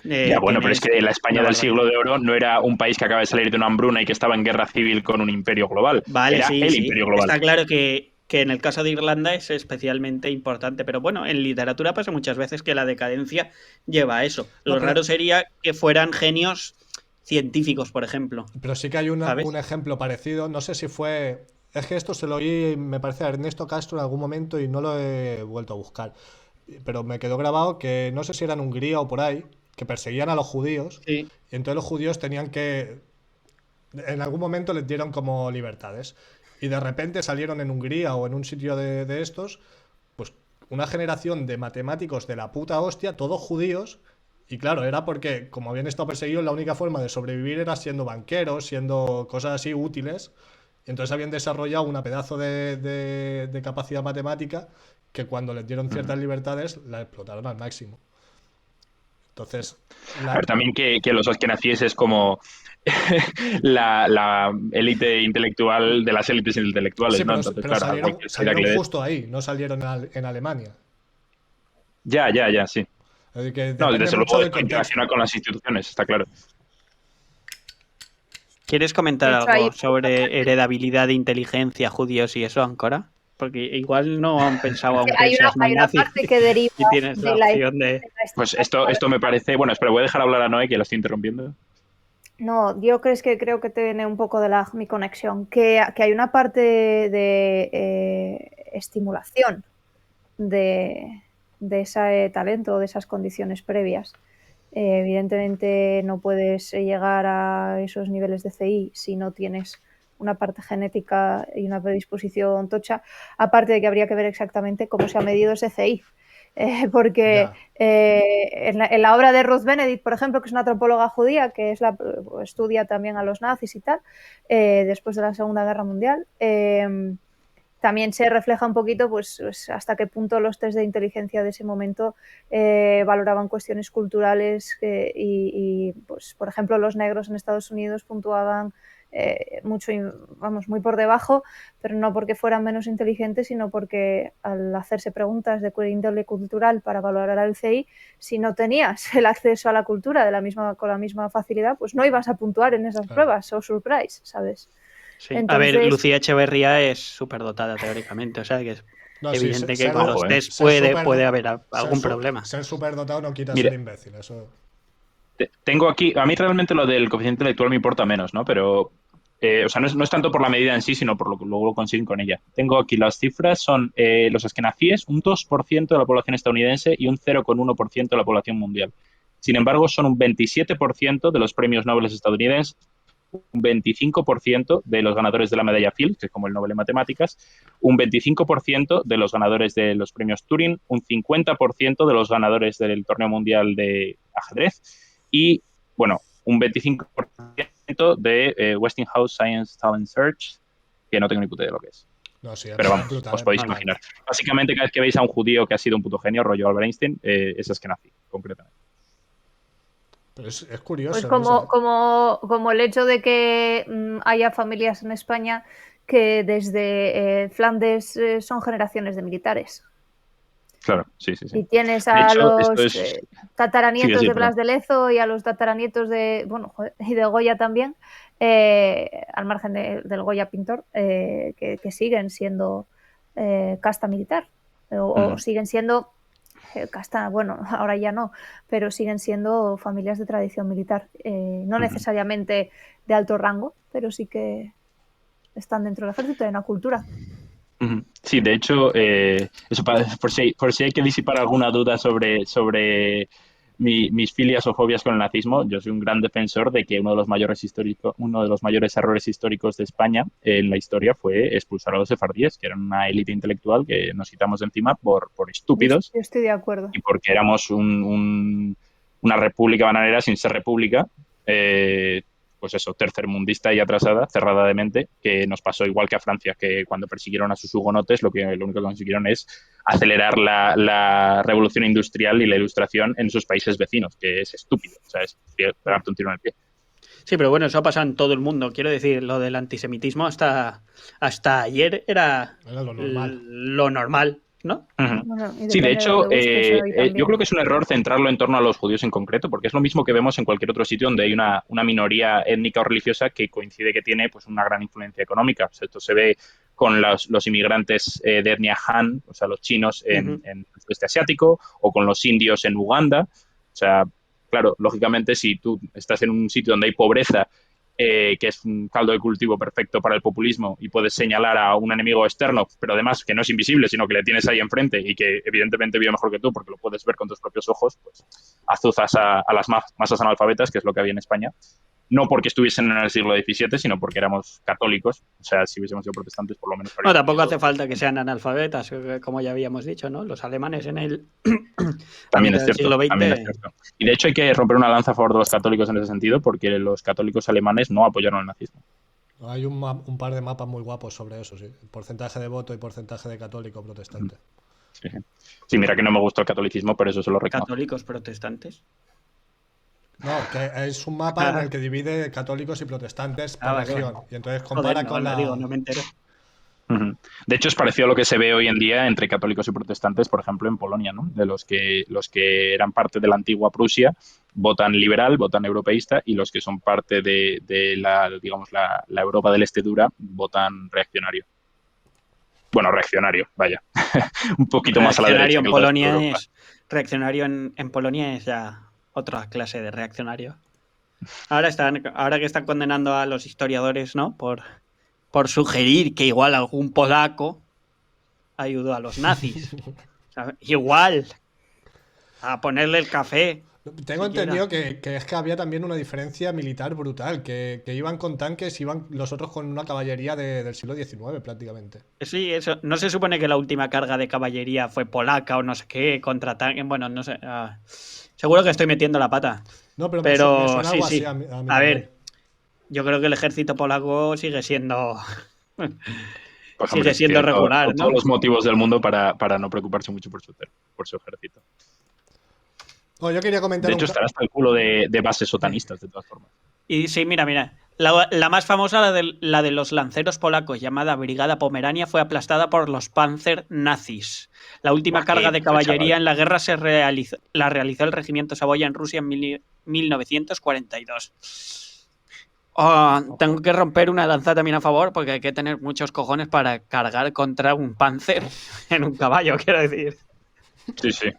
Ya, bueno, pero es que la España
una
del
barbaridad.
siglo de oro no era un país que acaba de salir de una hambruna y que estaba en guerra civil con un imperio global.
Vale,
Era
sí,
el
sí.
imperio global.
Está claro que en el caso de Irlanda es especialmente importante, pero bueno, en literatura pasa muchas veces que la decadencia lleva a eso.
No,
Lo
pero-
raro sería que fueran genios científicos, por ejemplo,
Pero sí que hay un
¿sabes?
ejemplo parecido. No sé si fue. Es que esto se lo oí, me parece, a Ernesto Castro en algún momento y no lo he vuelto a buscar. Pero me quedó grabado que no sé si era en Hungría o por ahí, que perseguían a los judíos
Sí.
y entonces los judíos tenían que. En algún momento les dieron como libertades. Y de repente salieron en Hungría o en un sitio de estos, pues una generación de matemáticos de la puta hostia, todos judíos. Y claro, era porque, como habían estado perseguidos, la única forma de sobrevivir era siendo banqueros, siendo cosas así útiles. Y entonces habían desarrollado una pedazo de capacidad matemática que cuando les dieron ciertas libertades la explotaron al máximo. Entonces,
A ver, también que los askenazíes es como la élite intelectual de las élites
sí,
intelectuales, ¿no? Entonces,
pero
claro, a cualquier salida que
salieron
le des.
justo ahí, no salieron en Alemania.
Ya, sí.
Es decir, que
No,
depende
desde
mucho
luego
del
esto interacciona
contexto.
con las instituciones, está claro.
¿Quieres comentar
De hecho, hay
algo sobre heredabilidad de inteligencia, judíos y eso, Ancora? Porque igual no han pensado, aunque seas muy
hay una
nazi,
parte que deriva
y tienes
de
la
la,
opción de...
Pues esto me parece. Bueno, espera, voy a dejar hablar a Noé, que la estoy interrumpiendo.
No, yo creo que tiene un poco de mi conexión, que hay una parte de estimulación de, de ese talento, de esas condiciones previas. Evidentemente no puedes llegar a esos niveles de CI si no tienes una parte genética y una predisposición tocha, aparte de que habría que ver exactamente cómo se ha medido ese CI. Porque
Ya.
en la obra de Ruth Benedict, por ejemplo, que es una antropóloga judía que estudia también a los nazis y tal, después de la Segunda Guerra Mundial, también se refleja un poquito pues, hasta qué punto los test de inteligencia de ese momento valoraban cuestiones culturales y, pues, por ejemplo, los negros en Estados Unidos puntuaban mucho, vamos, muy por debajo, pero no porque fueran menos inteligentes, sino porque al hacerse preguntas de índole cultural para valorar el CI, si no tenías el acceso a la cultura con la misma facilidad, pues no ibas a puntuar en esas
Claro.
pruebas, o surprise, ¿sabes?
Sí. A ver,
Entonces,
Lucía Echeverría es súper dotada teóricamente, o sea que es
No, sí,
evidente que con los test
ser super,
puede haber algún problema.
ser superdotado no quita
Mira,
ser imbécil. Eso.
tengo aquí. A mí realmente lo del coeficiente intelectual me importa menos, ¿no? Pero. O sea, no es tanto por la medida en sí, sino por lo que luego lo consiguen con ella. Tengo aquí las cifras, son los askenazíes, un 2% de la población estadounidense y un 0,1% de la población mundial. Sin embargo, son un 27% de los premios Nobel estadounidenses, un 25% de los ganadores de la medalla Fields, que es como el Nobel de Matemáticas, un 25% de los ganadores de los premios Turing, un 50% de los ganadores del torneo mundial de ajedrez y, bueno, un 25% de Westinghouse Science Talent Search, que no tengo ni puta idea de lo que es.
No, sí,
Pero vamos,
brutal,
os
es
podéis
brutal.
imaginar. Básicamente, cada vez que veis a un judío que ha sido un puto genio, rollo Albert Einstein, es askenazi, concretamente.
Pero es
pues
curioso, no sé.
como el hecho de que haya familias en España que desde Flandes son generaciones de militares.
Claro, sí.
Y tienes
De
a
hecho, esto
los
es...
tataranietos
Sí,
de
perdón.
Blas de Lezo y a los tataranietos y de Goya también, al margen del Goya pintor, que siguen siendo casta militar o siguen siendo casta, bueno, ahora ya no, pero siguen siendo familias de tradición militar, no necesariamente de alto rango, pero sí que están dentro del ejército y hay una cultura.
Sí, de hecho, eso por si hay que disipar alguna duda sobre mis filias o fobias con el nazismo, yo soy un gran defensor de que uno de los mayores errores históricos de España en la historia fue expulsar a los sefardíes, que eran una élite intelectual que nos quitamos de encima por estúpidos
Yo estoy de acuerdo.
y porque éramos una república bananera sin ser república. Pues eso, tercermundista y atrasada, cerrada de mente, que nos pasó igual que a Francia, que cuando persiguieron a sus hugonotes lo único que consiguieron es acelerar la revolución industrial y la ilustración en sus países vecinos, que es estúpido, o sea, es pegarte un tiro en el pie.
Sí, pero bueno, eso pasa en todo el mundo. Quiero decir, lo del antisemitismo hasta ayer era
Era lo normal.
lo normal. ¿no?
Ujú.
Bueno, y
Sí, de
depende
hecho,
donde busques ahí
yo
también.
creo que es un error centrarlo en torno a los judíos en concreto, porque es lo mismo que vemos en cualquier otro sitio donde hay una minoría étnica o religiosa que coincide que tiene pues, una gran influencia económica. O sea, esto se ve con los inmigrantes de etnia Han, o sea, los chinos
Ujú.
en el sudeste asiático, o con los indios en Uganda. O sea, claro, lógicamente, si tú estás en un sitio donde hay pobreza, que es un caldo de cultivo perfecto para el populismo y puedes señalar a un enemigo externo, pero además que no es invisible, sino que le tienes ahí enfrente y que evidentemente vive mejor que tú porque lo puedes ver con tus propios ojos, pues azuzas a las masas analfabetas, que es lo que había en España. No porque estuviesen en el siglo XVII, sino porque éramos católicos. O sea, si hubiésemos sido protestantes, por lo menos
No,
habríamos
tampoco
tenido...
hace falta que sean analfabetas, como ya habíamos dicho, ¿no? Los alemanes a
También
mitad
es
del
cierto,
siglo
también es
XX.
cierto. Y de hecho hay que romper una lanza a favor de los católicos en ese sentido, porque los católicos alemanes no apoyaron el nazismo.
Hay un par de mapas muy guapos sobre eso, sí. Porcentaje de voto y porcentaje de católico protestante.
Sí, sí. Sí, mira que no me gusta el catolicismo, pero eso se lo reconozco.
Católicos protestantes.
No, que es un mapa en el que divide católicos y protestantes por
Vale,
región.
vale.
Y entonces
Joder,
compara
no,
con
no
la...
digo, no me entero.
Ujú. De hecho, es parecido a lo que se ve hoy en día entre católicos y protestantes, por ejemplo, en Polonia, ¿no? De los que eran parte de la antigua Prusia votan liberal, votan europeísta, y los que son parte de la, digamos, la Europa del Este dura votan reaccionario. Bueno, reaccionario, vaya. Un poquito más a la
Reaccionario
derecha
en
que el resto de
Polonia
Europa.
es. Reaccionario en Polonia es ya otra clase de reaccionario. Ahora que están condenando a los historiadores, ¿no? Por sugerir que igual algún polaco ayudó a los nazis. ¿Sabes? Igual. A ponerle el café.
Tengo
Siquiera.
entendido que es que había también una diferencia militar brutal, que iban con tanques, iban los otros con una caballería del siglo XIX prácticamente.
Sí, eso. No se supone que la última carga de caballería fue polaca o no sé qué, contra tanques. Bueno, no sé. Seguro que estoy metiendo la pata.
No, pero me
Pero
suena
sí,
algo así
sí.
a mí
A
también.
ver, yo creo que el ejército polaco sigue siendo.
Pues
Sigue
hombre,
siendo
tiene
regular,
todos
¿no?
los motivos del mundo para no preocuparse mucho por su ejército.
Oh, yo quería comentar
De hecho, estará hasta el culo de bases sotanistas, de todas formas.
Y sí, mira. La más famosa, la de los lanceros polacos, llamada Brigada Pomerania, fue aplastada por los Panzer nazis. La última
Buah,
carga
qué
de
épico, chaval.
caballería en la guerra la realizó el regimiento Saboya en Rusia en 1942. Tengo que romper una lanza también a favor, porque hay que tener muchos cojones para cargar contra un Panzer en un caballo, quiero decir.
Sí, sí.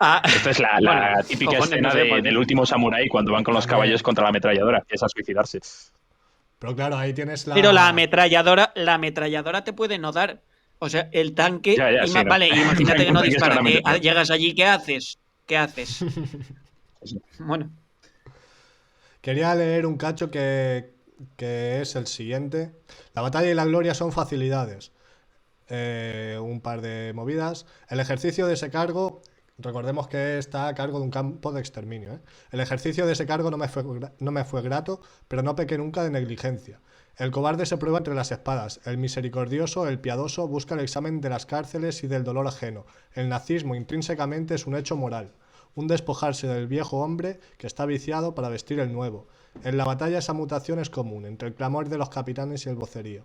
Ah,
Esta es la
bueno,
típica
cojones, no
escena
sé por qué.
del último samurái cuando van con los
También.
caballos contra la ametralladora, que es a suicidarse.
Pero claro, ahí tienes
Pero la ametralladora te puede no dar. O sea, el tanque.
Ya, sí, ¿no?
Vale, imagínate que no
Un tanque es
dispara.
claramente peor.
Llegas allí, ¿qué haces? ¿Qué haces?
Sí.
Bueno,
Quería leer un cacho que es el siguiente. La batalla y la gloria son facilidades. Un par de movidas. El ejercicio de ese cargo, recordemos que está a cargo de un campo de exterminio, ¿eh? El ejercicio de ese cargo no me fue grato, pero no pequé nunca de negligencia. El cobarde se prueba entre las espadas. El misericordioso, el piadoso, busca el examen de las cárceles y del dolor ajeno. El nazismo intrínsecamente es un hecho moral. Un despojarse del viejo hombre que está viciado para vestir el nuevo. En la batalla esa mutación es común, entre el clamor de los capitanes y el vocerío.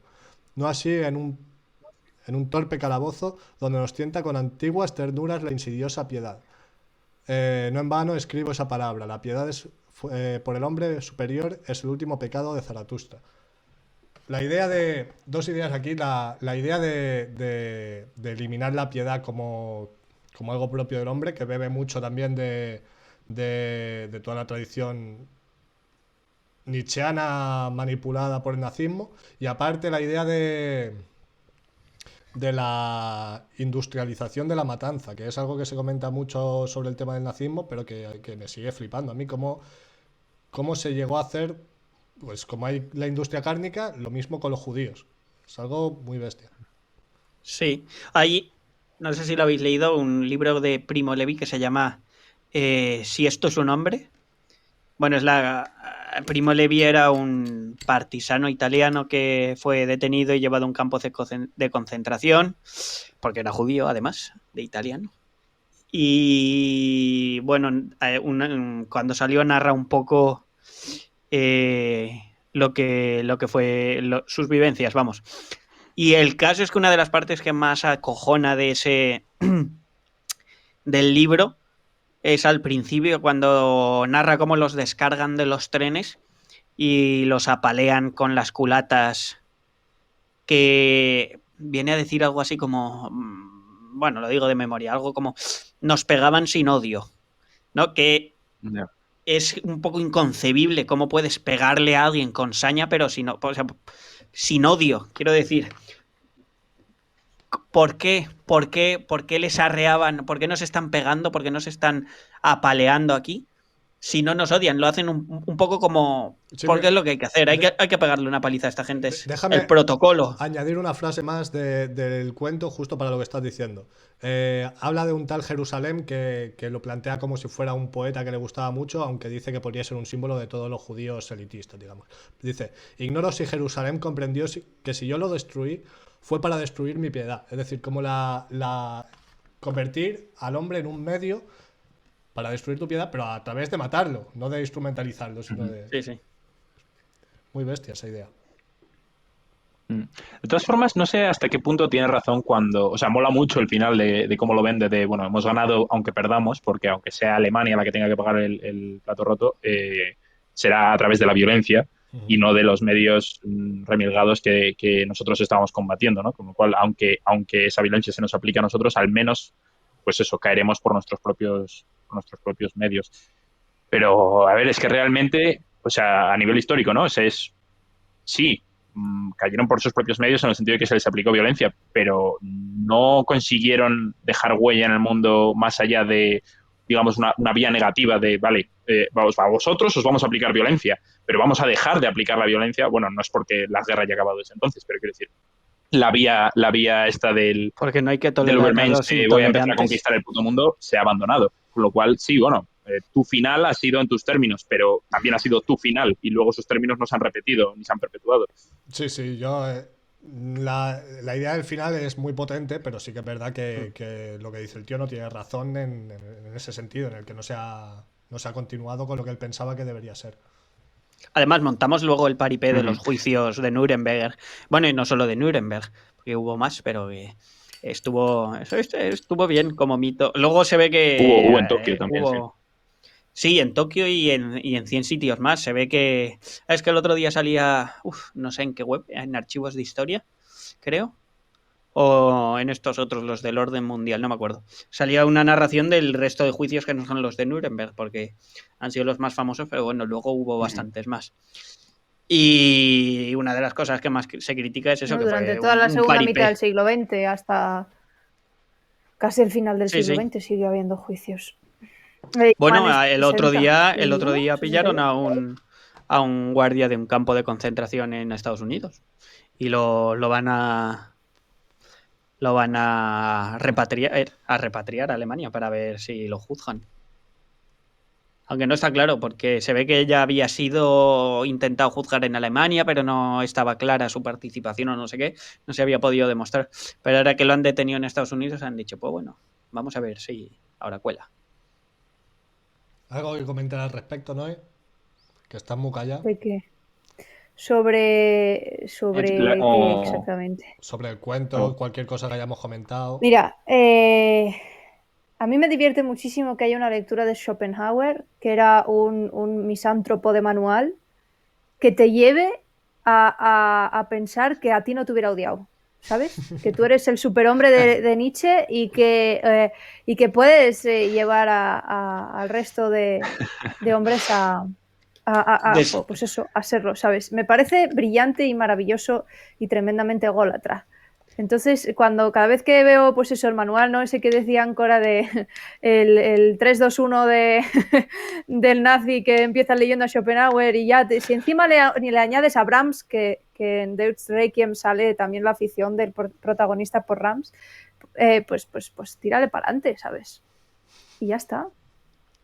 No así en un torpe calabozo donde nos tienta con antiguas ternuras la insidiosa piedad. No en vano escribo esa palabra. La piedad por el hombre superior es el último pecado de Zaratustra. La idea de... Dos ideas aquí. La idea de eliminar la piedad como algo propio del hombre, que bebe mucho también de toda la tradición nietzscheana manipulada por el nazismo. Y aparte la idea de la industrialización de la matanza, que es algo que se comenta mucho sobre el tema del nazismo, pero que me sigue flipando a mí, cómo se llegó a hacer, pues como hay la industria cárnica, lo mismo con los judíos. Es algo muy bestia.
sí. Hay, no sé si lo habéis leído, un libro de Primo Levi que se llama Si esto es un hombre. Bueno, Primo Levi era un partisano italiano que fue detenido y llevado a un campo de concentración, porque era judío, además, de italiano. Y bueno, cuando salió narra un poco lo que fue sus vivencias, vamos. Y el caso es que una de las partes que más acojona de ese del libro es al principio, cuando narra cómo los descargan de los trenes y los apalean con las culatas, que viene a decir algo así como, bueno, lo digo de memoria, algo como nos pegaban sin odio, ¿no? Que
Ya.
es un poco inconcebible cómo puedes pegarle a alguien con saña, pero sin, o sea, sin odio, quiero decir. ¿Por qué? ¿Por qué les arreaban? ¿Por qué nos están pegando? ¿Por qué nos están apaleando aquí? Si no nos odian, lo hacen un poco como...
Sí,
Porque es lo que hay que hacer. Hay que pegarle una paliza a esta gente. Es
déjame
el protocolo.
añadir una frase más del cuento justo para lo que estás diciendo. Habla de un tal Jerusalén que lo plantea como si fuera un poeta que le gustaba mucho, aunque dice que podría ser un símbolo de todos los judíos elitistas, digamos. Dice, ignoro si Jerusalén comprendió que si yo lo destruí, fue para destruir mi piedad. Es decir, como convertir al hombre en un medio para destruir tu piedad, pero a través de matarlo, no de instrumentalizarlo, sino de...
Sí, sí.
Muy bestia esa idea.
De todas formas, no sé hasta qué punto tiene razón cuando, o sea, mola mucho el final de cómo lo vende, de, bueno, hemos ganado aunque perdamos, porque aunque sea Alemania la que tenga que pagar el plato roto, será a través de la violencia y no de los medios remilgados que nosotros estábamos combatiendo, ¿no? Con lo cual, aunque esa violencia se nos aplique a nosotros, al menos, pues eso, caeremos por nuestros propios medios. Pero, a ver, es que realmente, o sea, a nivel histórico, ¿no? Sí, cayeron por sus propios medios en el sentido de que se les aplicó violencia, pero no consiguieron dejar huella en el mundo más allá de, digamos, una vía negativa de, vale, a vosotros os vamos a aplicar violencia, pero vamos a dejar de aplicar la violencia. Bueno, no es porque la guerra haya acabado desde entonces, pero quiero decir, la vía esta
Porque no hay que
del
tolerar a
Ubermensch,
los
voy a empezar a
intolerantes.
conquistar el puto mundo, se ha abandonado. Con lo cual, sí, bueno, tu final ha sido en tus términos, pero también ha sido tu final y luego sus términos no se han repetido ni se han perpetuado.
Sí, yo... la idea del final es muy potente, pero sí que es verdad que lo que dice el tío no tiene razón en ese sentido, en el que no se ha continuado con lo que él pensaba que debería ser.
Además, montamos luego el paripé de los juicios de Nuremberg. Bueno, y no solo de Nuremberg, porque hubo más, pero estuvo bien como mito. Luego se ve que
Hubo en Tokio también, sí.
Sí, en Tokio y en 100 sitios más. Se ve que... Es que el otro día salía, no sé en qué web, en Archivos de Historia, creo. O en estos otros, los del orden mundial, no me acuerdo. Salía una narración del resto de juicios que no son los de Nuremberg, porque han sido los más famosos, pero bueno, luego hubo bastantes más. Y una de las cosas que más se critica es eso,
No,
que
durante
fue
toda la
un
segunda
paripé.
mitad del siglo XX hasta casi el final del
Sí,
siglo
sí.
XX sigue habiendo juicios.
Bueno,
Juan
el otro
60,
día
61,
pillaron a un guardia de un campo de concentración en Estados Unidos y lo van a repatriar a Alemania para ver si lo juzgan. Aunque no está claro, porque se ve que ella había sido intentado juzgar en Alemania, pero no estaba clara su participación o no sé qué, no se había podido demostrar. Pero ahora que lo han detenido en Estados Unidos han dicho, pues bueno, vamos a ver si ahora cuela.
¿Algo que comentar al respecto, Noé? Que estás muy callado.
¿De qué? ¿Sobre qué exactamente?
Sobre el cuento, cualquier cosa que hayamos comentado.
Mira, a mí me divierte muchísimo que haya una lectura de Schopenhauer, que era un misántropo de manual, que te lleve a pensar que a ti no te hubiera odiado, ¿sabes? Que tú eres el superhombre de Nietzsche y que puedes llevar al resto de hombres pues eso, a serlo, ¿sabes? Me parece brillante y maravilloso y tremendamente ególatra. Entonces, cada vez que veo, pues eso, el manual, ¿no? Ese que decía Ancora de el 3-2-1 del nazi que empieza leyendo a Schopenhauer y ya, si encima le añades a Brahms, que en Deutsch Requiem sale también la afición del protagonista por Brahms, pues tírale para adelante, ¿sabes? Y ya está.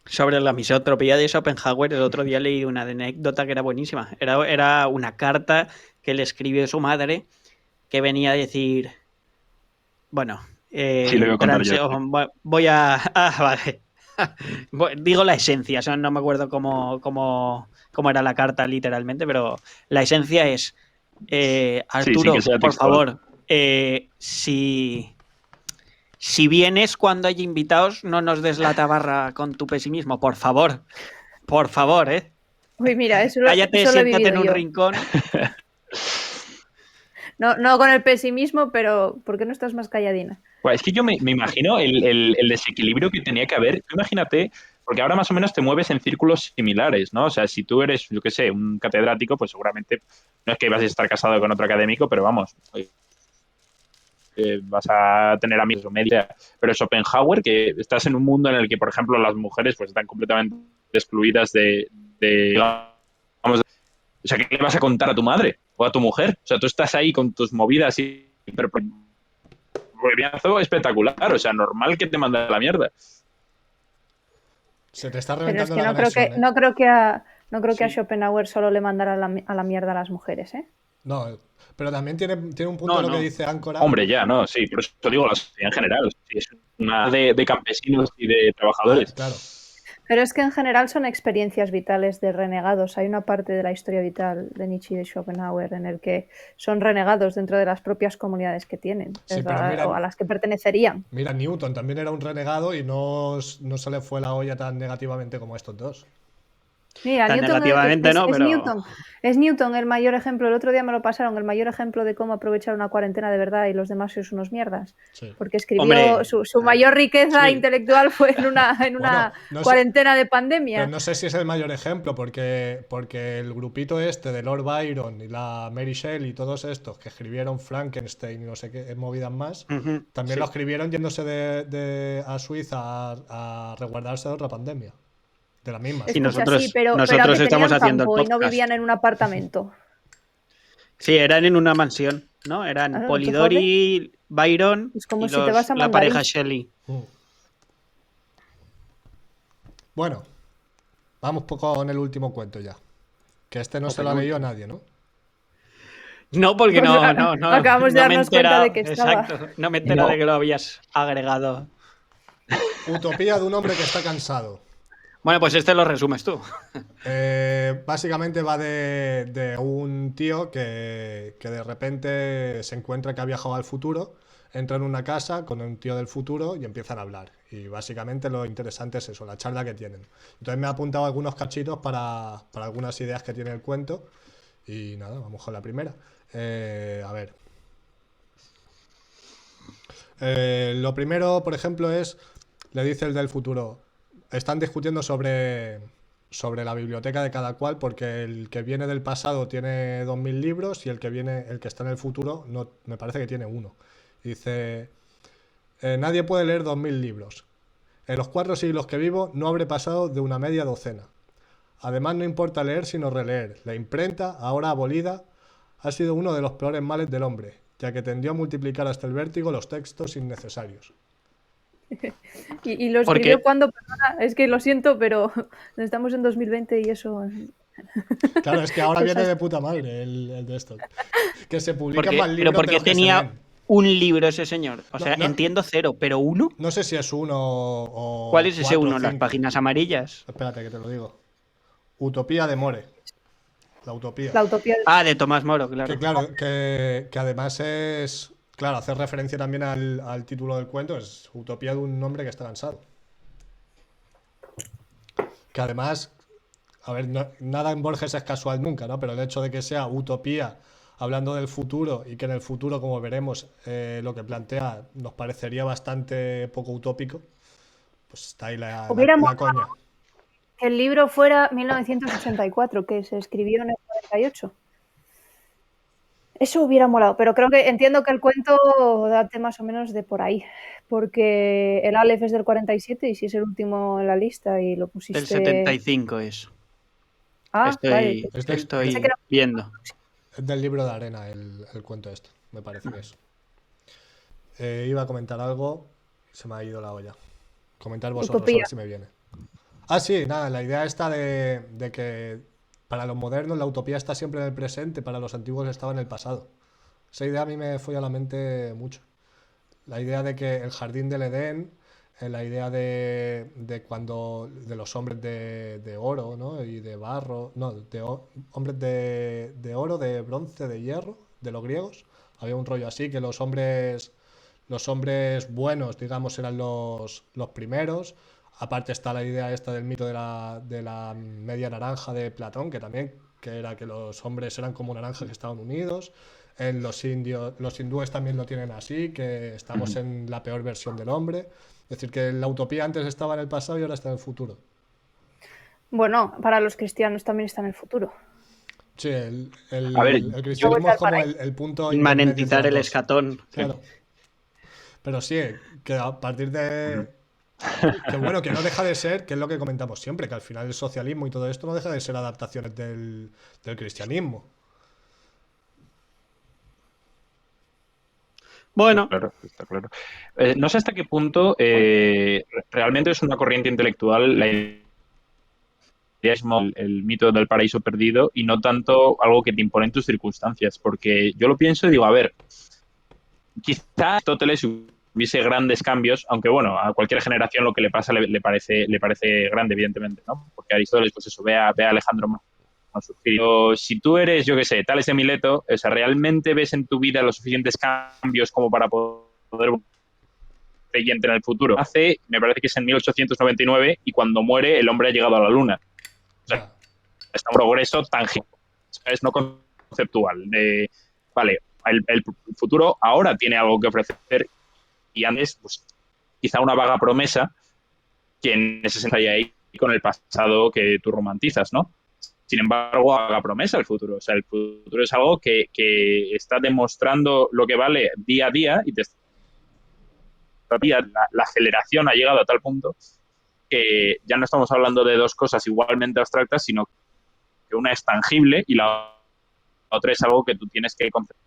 Sobre la misotropía de Schopenhauer, el otro día leí una anécdota que era buenísima. Era una carta que le escribió su madre que venía a decir, bueno,
sí, lo voy a contar yo.
Voy a... vale. Digo la esencia, o sea, no me acuerdo cómo era la carta literalmente, pero la esencia es, Arturo,
sí,
por favor, si Si vienes cuando hay invitados, no nos des la tabarra con tu pesimismo, por favor. Por favor, ¿eh?
Uy, mira,
Cállate,
eso lo he
siéntate en
vivido
un
yo.
rincón.
No con el pesimismo, pero ¿por qué no estás más calladina?
Es que yo me imagino el desequilibrio que tenía que haber. Tú imagínate, porque ahora más o menos te mueves en círculos similares, ¿no? O sea, si tú eres, yo qué sé, un catedrático, pues seguramente no es que vas a estar casado con otro académico, pero vamos, vas a tener amigos o media. Pero Schopenhauer, que estás en un mundo en el que, por ejemplo, las mujeres pues están completamente excluidas vamos, o sea, ¿qué le vas a contar a tu madre o a tu mujer? O sea, tú estás ahí con tus movidas y coñazo espectacular, o sea, normal que te mande a la mierda.
Se te está
Pero es
reventando
que
la
no creo
conexión,
que,
¿eh?
no creo que a
Sí.
Schopenhauer solo le mandara a la mierda a las mujeres, ¿eh?
No, pero también tiene un punto
No,
lo que
no.
dice Áncora.
Hombre, ya, no, sí, por eso te digo la sociedad en general. Sí, es una de campesinos y de trabajadores.
Claro.
Pero es que en general son experiencias vitales de renegados. Hay una parte de la historia vital de Nietzsche y de Schopenhauer en el que son renegados dentro de las propias comunidades que tienen,
Sí, pero mira,
o a las que pertenecerían.
mira, Newton también era un renegado y no se le fue la olla tan negativamente como estos dos.
Mira,
Tan
Newton
negativamente no, pero...
Es Newton el mayor ejemplo. El otro día me lo pasaron, el mayor ejemplo de cómo aprovechar una cuarentena de verdad y los demás sois unos mierdas.
Sí.
Porque escribió
Hombre,
su mayor riqueza
sí.
intelectual fue en una
Bueno, no sé,
cuarentena de
pero
pandemia.
no sé si es el mayor ejemplo, porque el grupito este de Lord Byron y la Mary Shelley y todos estos que escribieron Frankenstein y no sé qué movidas más,
Ujú,
también
sí.
lo escribieron yéndose a Suiza a resguardarse de otra pandemia. De la misma.
Y
Escucha,
nosotros,
sí, pero a
nosotros
que
estamos
tenían
haciendo el
campo y no
podcast.
vivían en un apartamento.
Sí, eran en una mansión, ¿no? Eran
Claro, ¿no te jode?
Polidori, Byron
Es como
y
si te vas a
la
Mandarín.
pareja Shelley.
Bueno, vamos con el último cuento ya. Que este no se lo ha leído a nadie, ¿no?
No, porque
Pues,
no
acabamos de
no me he
darnos cuenta de
enterado.
que estaba.
Exacto, no me he enterado
No.
de que lo habías agregado.
Utopía de un hombre que está cansado.
Bueno, pues este lo resumes tú.
Básicamente va de un tío que de repente se encuentra que ha viajado al futuro, entra en una casa con un tío del futuro y empiezan a hablar. Y básicamente lo interesante es eso, la charla que tienen. Entonces me he apuntado algunos cachitos para algunas ideas que tiene el cuento. Y nada, vamos con la primera. A ver. Lo primero, por ejemplo, le dice el del futuro, están discutiendo sobre la biblioteca de cada cual, porque el que viene del pasado tiene 2000 libros y el que está en el futuro no, me parece que tiene uno. Y dice, nadie puede leer 2000 libros. En los 4 siglos que vivo no habré pasado de una media docena. Además no importa leer sino releer. La imprenta, ahora abolida, ha sido uno de los peores males del hombre, ya que tendió a multiplicar hasta el vértigo los textos innecesarios.
Y lo
¿Por
escribió
qué?
cuando, perdona, es que lo siento, pero estamos en 2020 y eso.
Claro, es que ahora
Cosas.
viene de puta madre el de esto. Que se publican más
Pero
libros de
porque
los que se
tenía
leen.
un libro ese señor. O sea,
no.
entiendo 0, pero 1.
No sé si es uno o
¿Cuál es ese
4 o
1? Las
5.
páginas amarillas.
Espérate que te lo digo. Utopía de More. La utopía.
La utopía.
Ah, de Tomás Moro, claro.
Que claro, que además es... Claro, hacer referencia también al título del cuento, es Utopía de un hombre que está cansado. Que además, a ver, nada en Borges es casual nunca, ¿no? Pero el hecho de que sea utopía hablando del futuro y que en el futuro, como veremos, lo que plantea nos parecería bastante poco utópico, pues está ahí la coña.
Que el libro fuera 1984, que se escribió en el 48. Eso hubiera molado, pero entiendo que el cuento date más o menos de por ahí, porque el Aleph es del 47 y si es el último en la lista y lo pusiste...
Del 75 es.
Ah,
Estoy
vale.
viendo.
Es del libro de arena el cuento este, me parece que es. Iba a comentar algo, se me ha ido la olla. Comentar vosotros, a ver si me viene. Ah, sí, nada, la idea está de que para los modernos la utopía está siempre en el presente, para los antiguos estaba en el pasado. Esa idea a mí me fue a la mente mucho. La idea de que el jardín del Edén, la idea de cuando de los hombres de oro, ¿no? Y de barro, no, hombres de oro, de bronce, de hierro, de los griegos. Había un rollo así, que los hombres los hombres buenos, digamos, eran los primeros. Aparte está la idea esta del mito de la media naranja de Platón, que también, que era que los hombres eran como naranja que estaban unidos. En los hindúes también lo tienen así, que estamos en la peor versión del hombre. Es decir, que la utopía antes estaba en el pasado y ahora está en el futuro.
Bueno, para los cristianos también está en el futuro.
Sí,
A ver,
el
Luego
cristianismo
está
es
el
como
paraíso.
el punto intermedio entre
Inmanentizar
las
el
dos.
escatón.
Claro. Pero sí, que a partir de... Que bueno, que no deja de ser, que es lo que comentamos siempre, que al final el socialismo y todo esto no deja de ser adaptaciones del cristianismo.
Bueno,
claro, está claro. No sé hasta qué punto realmente es una corriente intelectual la idea es el mito del paraíso perdido y no tanto algo que te imponen tus circunstancias, porque yo lo pienso y digo, a ver, quizá Aristóteles hubiese grandes cambios, aunque bueno, a cualquier generación lo que le pasa le parece grande, evidentemente, ¿no? Porque Aristóteles, pues eso, ve a Alejandro Magno surgir. Pero si tú eres, yo qué sé, Tales de Mileto, o sea, ¿realmente ves en tu vida los suficientes cambios como para poder creyente en el futuro? Me parece que es en 1899 y cuando muere el hombre ha llegado a la luna. O sea,
Ya.
está un progreso tangible, es no conceptual. Vale, el futuro ahora tiene algo que ofrecer y antes, pues, quizá una vaga promesa que en ese sentido hay ahí con el pasado que tú romantizas, ¿no? Sin embargo, haga promesa el futuro. O sea, el futuro es algo que está demostrando lo que vale día a día y la aceleración ha llegado a tal punto que ya no estamos hablando de dos cosas igualmente abstractas, sino que una es tangible y la otra es algo que tú tienes que conceptualizar.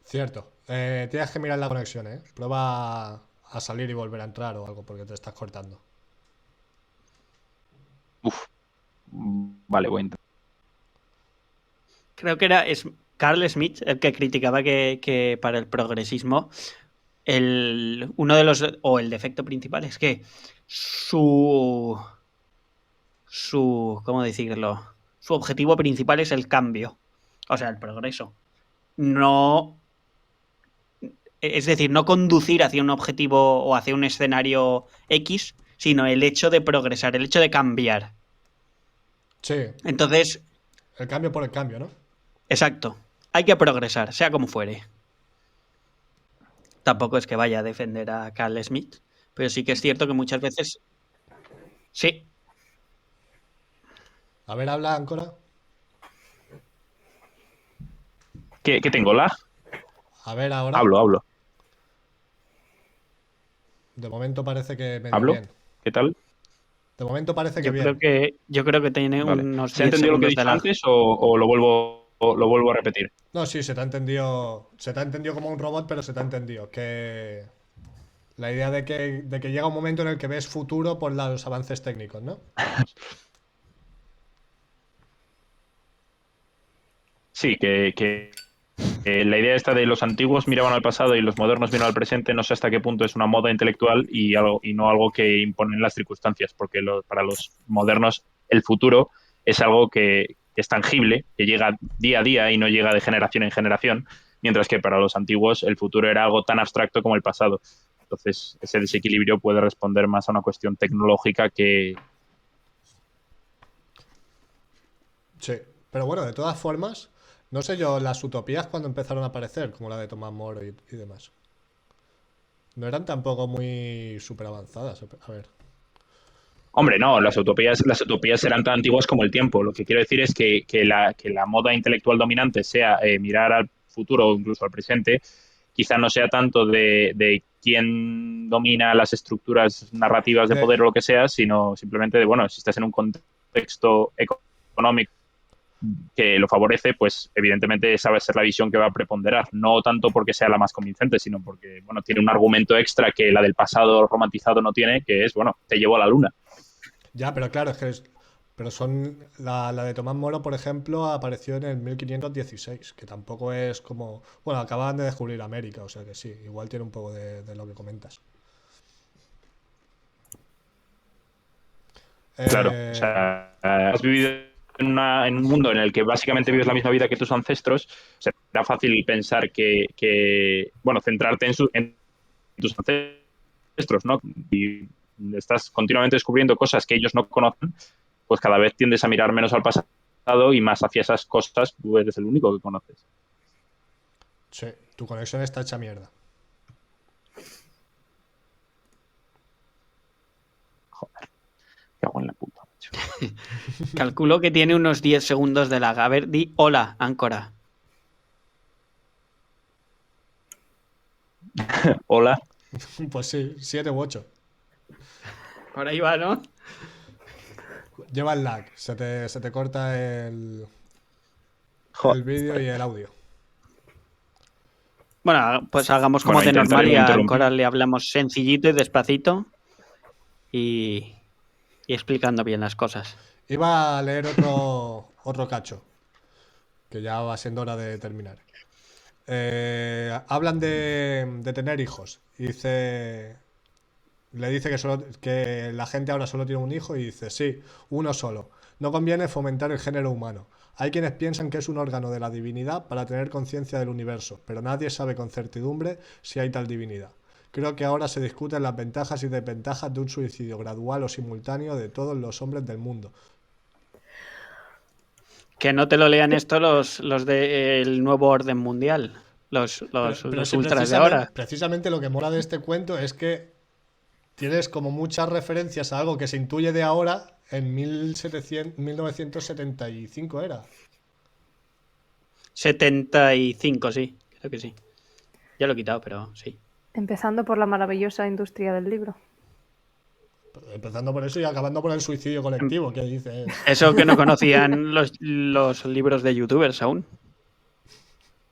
Cierto. Tienes que mirar la conexión, ¿eh? Prueba a salir y volver a entrar o algo porque te estás cortando.
Uf, vale, voy a intentar.
creo que es Carl Smith el que criticaba que para el progresismo uno de los, o el defecto principal es que ¿cómo decirlo? Su objetivo principal es el cambio, o sea, el progreso. No, es decir, no conducir hacia un objetivo o hacia un escenario X, sino el hecho de progresar, el hecho de cambiar.
Sí,
Entonces,
el cambio por el cambio, ¿no?
exacto, hay que progresar, sea como fuere. Tampoco es que vaya a defender a Carl Smith, pero sí que es cierto que muchas veces sí.
A ver, habla, Ancora.
¿Qué tengo? ¿La?
A ver, ahora.
Hablo.
De momento parece que medio
¿Hablo?
bien.
¿Qué tal?
De momento parece que
Yo creo
bien.
que yo creo que tiene
Vale.
unos
¿Se ha
10
entendido lo que he
segundos de
dicho
lag.
antes o lo vuelvo a repetir?
No, sí, se te ha entendido. Se te ha entendido como un robot, pero se te ha entendido. Que la idea de que llega un momento en el que ves futuro por los avances técnicos, ¿no?
Sí, la idea esta de los antiguos miraban al pasado y los modernos miran al presente, no sé hasta qué punto es una moda intelectual y no algo que imponen las circunstancias, porque para los modernos el futuro es algo que es tangible, que llega día a día y no llega de generación en generación, mientras que para los antiguos el futuro era algo tan abstracto como el pasado. Entonces, ese desequilibrio puede responder más a una cuestión tecnológica que...
Sí. Pero bueno, de todas formas, no sé yo, las utopías cuando empezaron a aparecer, como la de Tomás Moro y demás, no eran tampoco muy súper avanzadas. A ver.
Hombre, no, las utopías serán tan antiguas como el tiempo. Lo que quiero decir es que la moda intelectual dominante sea mirar al futuro o incluso al presente, quizá no sea tanto de quién domina las estructuras narrativas de
De,
poder o lo que sea, sino simplemente de, bueno, si estás en un contexto económico que lo favorece, pues evidentemente esa va a ser la visión que va a preponderar. No tanto porque sea la más convincente, sino porque, bueno, tiene un argumento extra que la del pasado romantizado no tiene, que es, bueno, te llevo a la luna.
ya, pero claro, pero son. La de Tomás Moro, por ejemplo, apareció en el 1516, que tampoco es como. Bueno, acaban de descubrir América, o sea que sí, igual tiene un poco de lo que comentas.
Claro, o
Eh,
sea, has vivido en un mundo en el que básicamente vives la misma vida que tus ancestros, será fácil pensar bueno, centrarte en tus ancestros, ¿no? Y estás continuamente descubriendo cosas que ellos no conocen, pues cada vez tiendes a mirar menos al pasado y más hacia esas cosas, tú eres el único que conoces.
Sí, tu conexión está hecha mierda.
Joder, qué hago en la puta.
Calculo que tiene unos 10 segundos de lag. A ver, di hola, Áncora.
Hola.
Pues sí, 7 u 8.
Por ahí va, ¿no?
Lleva el lag, se te corta el
Joder.
vídeo y el audio.
Bueno, pues hagamos como
Bueno,
de normal
intentaré
y
no
a
interrumpir.
Áncora le hablamos sencillito y despacito y explicando bien las cosas.
Iba a leer otro cacho, que ya va siendo hora de terminar. Hablan de tener hijos. Le dice que la gente ahora solo tiene un hijo y dice, sí, uno solo. No conviene fomentar el género humano. Hay quienes piensan que es un órgano de la divinidad para tener conciencia del universo, pero nadie sabe con certidumbre si hay tal divinidad. Creo que ahora se discuten las ventajas y desventajas de un suicidio gradual o simultáneo de todos los hombres del mundo.
Que no te lo lean esto los del nuevo orden mundial, los
Sí,
ultras de ahora.
precisamente lo que mola de este cuento es que tienes como muchas referencias a algo que se intuye de ahora en 1975 era.
75, sí, creo que sí. Ya lo he quitado, pero sí.
Empezando por la maravillosa industria del libro.
Empezando por eso y acabando por el suicidio colectivo, que dice.
Eso que no conocían los libros de youtubers aún.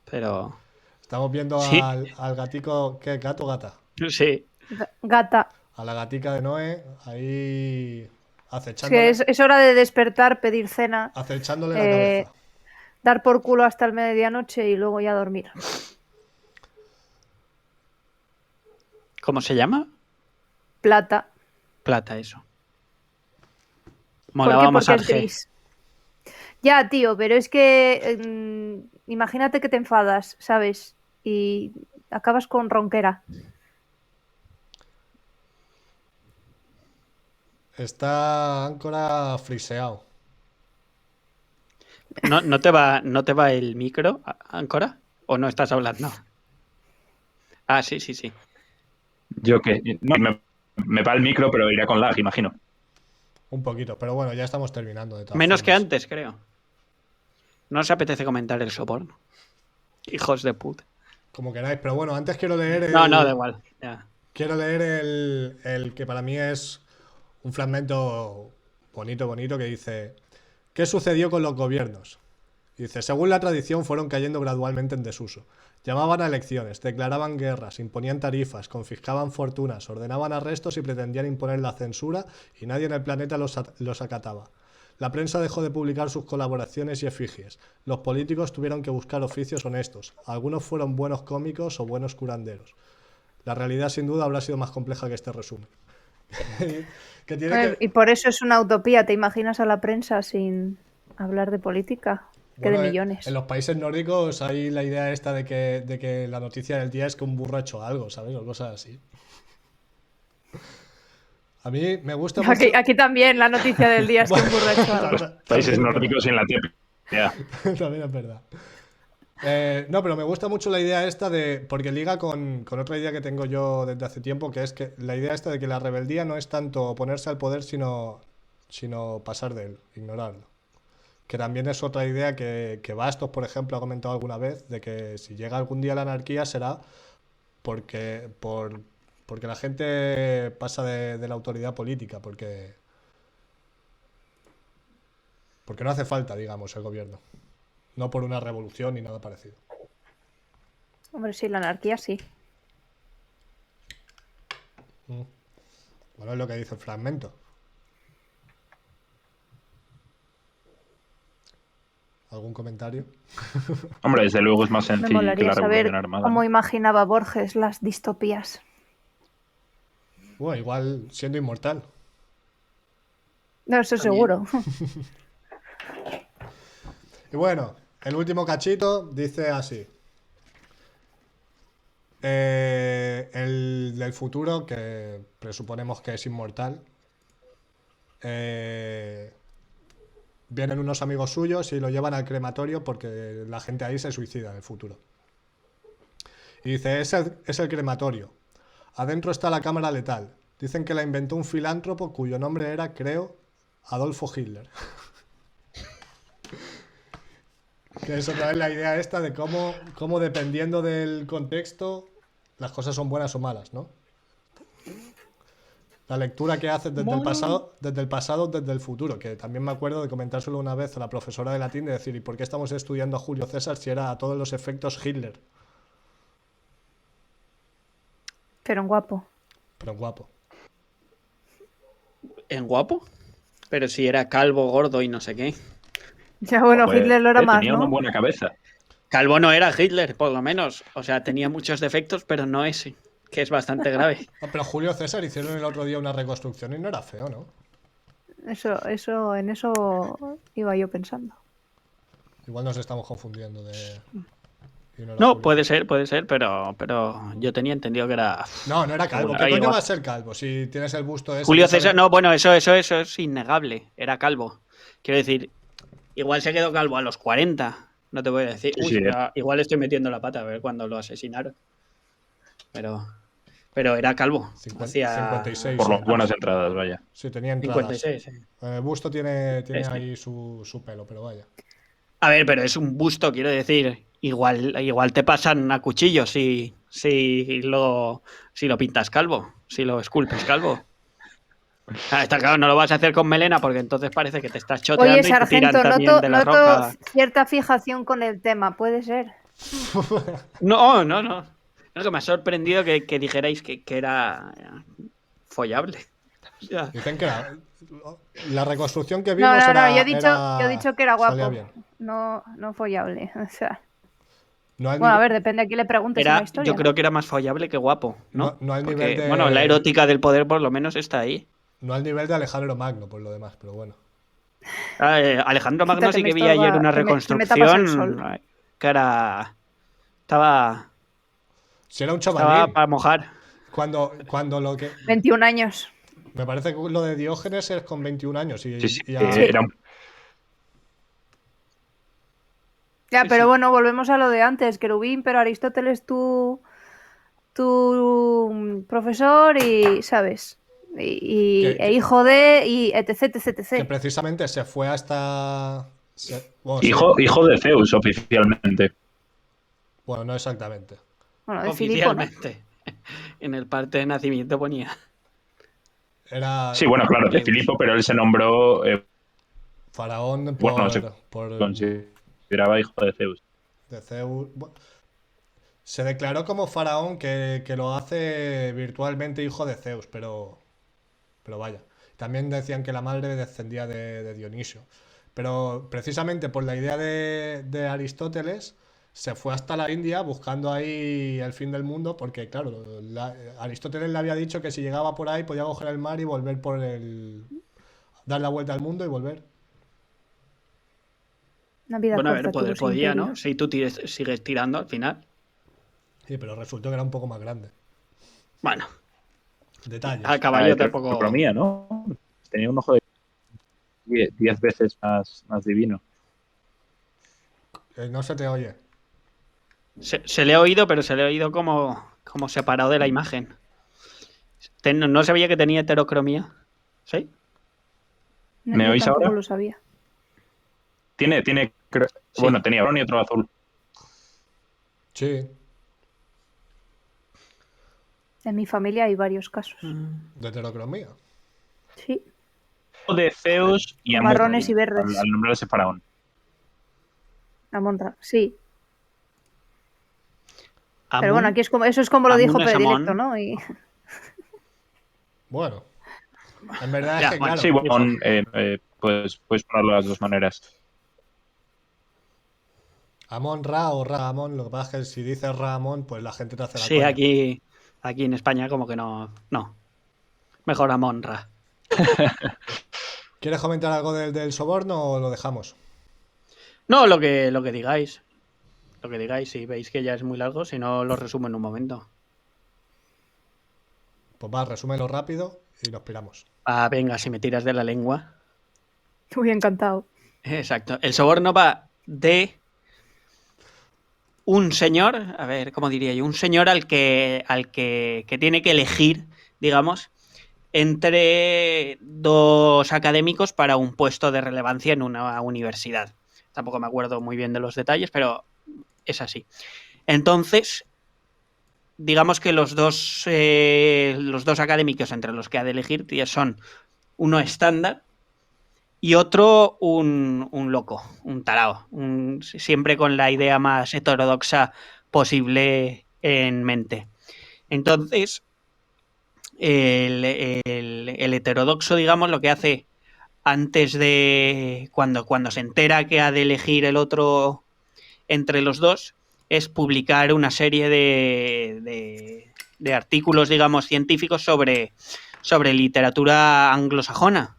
Pero
Estamos viendo
sí.
al gatico. ¿Qué? ¿Gato o gata?
Sí.
Gata.
A la gatica de Noé, ahí
Es
acechándole.
que es hora de despertar, pedir cena,
Acechándole la cabeza.
dar por culo hasta el medianoche y luego ya dormir.
¿Cómo se llama?
Plata.
Plata, eso.
¿Por
Molaba
qué?
más
Porque es
Arge.
gris. Ya, tío, pero es que imagínate que te enfadas, ¿sabes? Y acabas con ronquera.
Está Áncora friseado.
¿No te va el micro, Áncora? ¿O no estás hablando? Ah, sí.
Yo que no, me va el micro, pero irá con lag, imagino.
Un poquito, pero bueno, ya estamos terminando de todas
Menos que
formas.
antes, creo. ¿No os apetece comentar el soborno? Hijos de puta.
Como queráis, pero bueno, antes quiero leer
No, da igual. Ya.
Quiero leer el que para mí es un fragmento bonito que dice: ¿qué sucedió con los gobiernos? Dice: según la tradición fueron cayendo gradualmente en desuso. Llamaban a elecciones, declaraban guerras, imponían tarifas, confiscaban fortunas, ordenaban arrestos y pretendían imponer la censura, y nadie en el planeta los acataba. La prensa dejó de publicar sus colaboraciones y efigies. Los políticos tuvieron que buscar oficios honestos. Algunos fueron buenos cómicos o buenos curanderos. La realidad sin duda habrá sido más compleja que este resumen.
Y por eso es una utopía. ¿Te imaginas a la prensa sin hablar de política? Que de millones.
En los países nórdicos hay la idea esta de que la noticia del día es que un burro ha hecho algo, ¿sabes? O cosas así. A mí me gusta mucho...
Aquí también la noticia del día es que un burro ha hecho algo.
Países nórdicos en la tierra. Yeah.
También es verdad. No, pero me gusta mucho la idea esta de... Porque liga con otra idea que tengo yo desde hace tiempo, que es que la idea esta de que la rebeldía no es tanto oponerse al poder, sino pasar de él, ignorarlo. Que también es otra idea que Bastos, por ejemplo, ha comentado alguna vez, de que si llega algún día la anarquía será porque la gente pasa de la autoridad política, porque no hace falta, digamos, el gobierno. No por una revolución ni nada parecido.
Hombre, sí, la anarquía sí.
Bueno, es lo que dice el fragmento. ¿Algún comentario?
Hombre, desde luego es más
Me
sencillo que
molaría
la
saber
revolución armada.
cómo imaginaba Borges las distopías.
Bueno, igual siendo inmortal.
No, eso
También.
seguro.
Y bueno, el último cachito dice así. El del futuro, que presuponemos que es inmortal. Vienen unos amigos suyos y lo llevan al crematorio porque la gente ahí se suicida en el futuro. Y dice, es el crematorio. Adentro está la cámara letal. Dicen que la inventó un filántropo cuyo nombre era, creo, Adolfo Hitler. Que es otra vez la idea esta de cómo dependiendo del contexto las cosas son buenas o malas, ¿no? La lectura que haces desde el pasado, desde el futuro, que también me acuerdo de comentárselo una vez a la profesora de latín, de decir, ¿y por qué estamos estudiando a Julio César si era a todos los efectos Hitler?
Pero en guapo.
Pero guapo.
¿En guapo? Pero si era calvo, gordo y no sé qué.
Ya bueno,
Pues,
Hitler lo era más,
tenía una
¿no?
buena cabeza.
Calvo no era Hitler, por lo menos. O sea, tenía muchos defectos, pero no ese, que es bastante grave.
Ah, pero Julio César hicieron el otro día una reconstrucción y no era feo, ¿no?
En eso iba yo pensando.
Igual nos estamos confundiendo de... y no era
No,
Julio.
puede ser, pero yo tenía entendido que era...
No, no era calvo.
Bueno,
¿Qué coño
igual.
va a ser calvo? Si tienes el busto ese...
Julio
que sale-
César, no, bueno, eso es innegable. Era calvo. Quiero decir, igual se quedó calvo a los 40. No te voy a decir.
Sí,
Uy,
sí.
igual estoy metiendo la pata a ver cuando lo asesinaron. Pero era calvo.
56.
Por las
sí.
buenas entradas, vaya.
Sí, tenía entradas.
56. Sí.
El busto tiene
Sí.
ahí su pelo, pero vaya.
A ver, pero es un busto, quiero decir. Igual te pasan a cuchillo si lo pintas calvo, si lo esculpes calvo. Ah, está claro, no lo vas a hacer con melena porque entonces parece que te estás choteando
Oye,
y te tiran
sargento,
también de la
noto
roca.
cierta fijación con el tema, ¿puede ser?
No. Es que me ha sorprendido que dijerais que era follable. O sea,
Dicen que la reconstrucción que vimos
No,
era...
yo he dicho que era
salía
guapo.
bien.
No follable. O sea,
No al
bueno, a
nivel-
ver, depende a quién le preguntes en la historia.
yo creo que era más follable que guapo, ¿no?
No al
Porque,
nivel de...
bueno, la erótica del poder por lo menos está ahí.
No al nivel de Alejandro Magno, por lo demás, pero bueno.
Alejandro Magno
Quítate,
sí que
me
vi ayer
estorba,
una
que me tapas el sol.
reconstrucción que era... Estaba
Si era un chavalín,
para mojar.
cuando lo que...
21 años.
Me parece que lo de Diógenes es con 21 años y,
Sí, sí.
y a-
Era un...
Ya,
Sí,
pero
sí.
bueno, volvemos a lo de antes, querubín, pero Aristóteles tu profesor y, ¿sabes? E hijo de, y etc, etc,
que
etc.
precisamente se fue hasta... bueno,
hijo de Zeus, oficialmente.
Bueno, no exactamente.
Bueno, de Filipo, ¿no?
Oficialmente. En el parte de nacimiento ponía.
Era
Sí, bueno, claro, de Filipo, pero él se nombró,
faraón por,
bueno, se
por
consideraba hijo de Zeus.
de Zeus. Se declaró como faraón que lo hace virtualmente hijo de Zeus, pero vaya. También decían que la madre descendía de Dionisio. Pero precisamente por la idea de Aristóteles se fue hasta la India buscando ahí el fin del mundo, porque claro, Aristóteles le había dicho que si llegaba por ahí podía coger el mar y volver dar la vuelta al mundo y volver.
Una vida
Bueno, a ver,
corta tuvo
poder
su
podía,
imperio.
¿no? Si tú sigues tirando al final.
Sí, pero resultó que era un poco más grande.
Bueno,
Detalles.
a caballo
de
tampoco.
economía, ¿no? Tenía un ojo de 10 veces más divino.
No se te oye.
Se le ha oído, pero se le ha oído como separado de la imagen. No sabía que tenía heterocromía. ¿Sí?
No,
¿Me
yo
oís
tampoco
ahora?
lo sabía.
Tiene,
Sí.
bueno, tenía brown y otro azul.
Sí,
En mi familia hay varios casos.
de heterocromía.
Sí.
De Zeus y Amón,
Marrones y verdes.
al nombrarse faraón.
Amonra, sí.
Amun,
Pero bueno, aquí eso es como lo
Amun
dijo
es
Predilecto,
Amón.
¿no? Y
Bueno, en verdad
Ya,
es que
bueno,
claro,
Sí, bueno, pues puedes ponerlo de las dos maneras.
Amon Ra o Ra Amon, lo que pasa es que si dices Ra Amon, pues la gente te hace la
Sí,
coña.
aquí en España como que no. No. Mejor Amonra.
¿Quieres comentar algo del soborno o lo dejamos?
No, lo que digáis. Lo que digáis, si veis que ya es muy largo, si no lo resumo en un momento.
Pues va, resúmelo rápido y nos piramos.
Ah, venga, si me tiras de la lengua.
Muy encantado.
Exacto. El soborno va de un señor, a ver, ¿cómo diría yo? Un señor que tiene que elegir, digamos, entre dos académicos para un puesto de relevancia en una universidad. Tampoco me acuerdo muy bien de los detalles, pero es así. Entonces, digamos que los dos académicos entre los que ha de elegir son uno estándar y otro un loco, un tarao, siempre con la idea más heterodoxa posible en mente. Entonces, el heterodoxo, digamos, lo que hace antes de cuando se entera que ha de elegir el otro entre los dos, es publicar una serie de artículos, digamos, científicos sobre literatura anglosajona.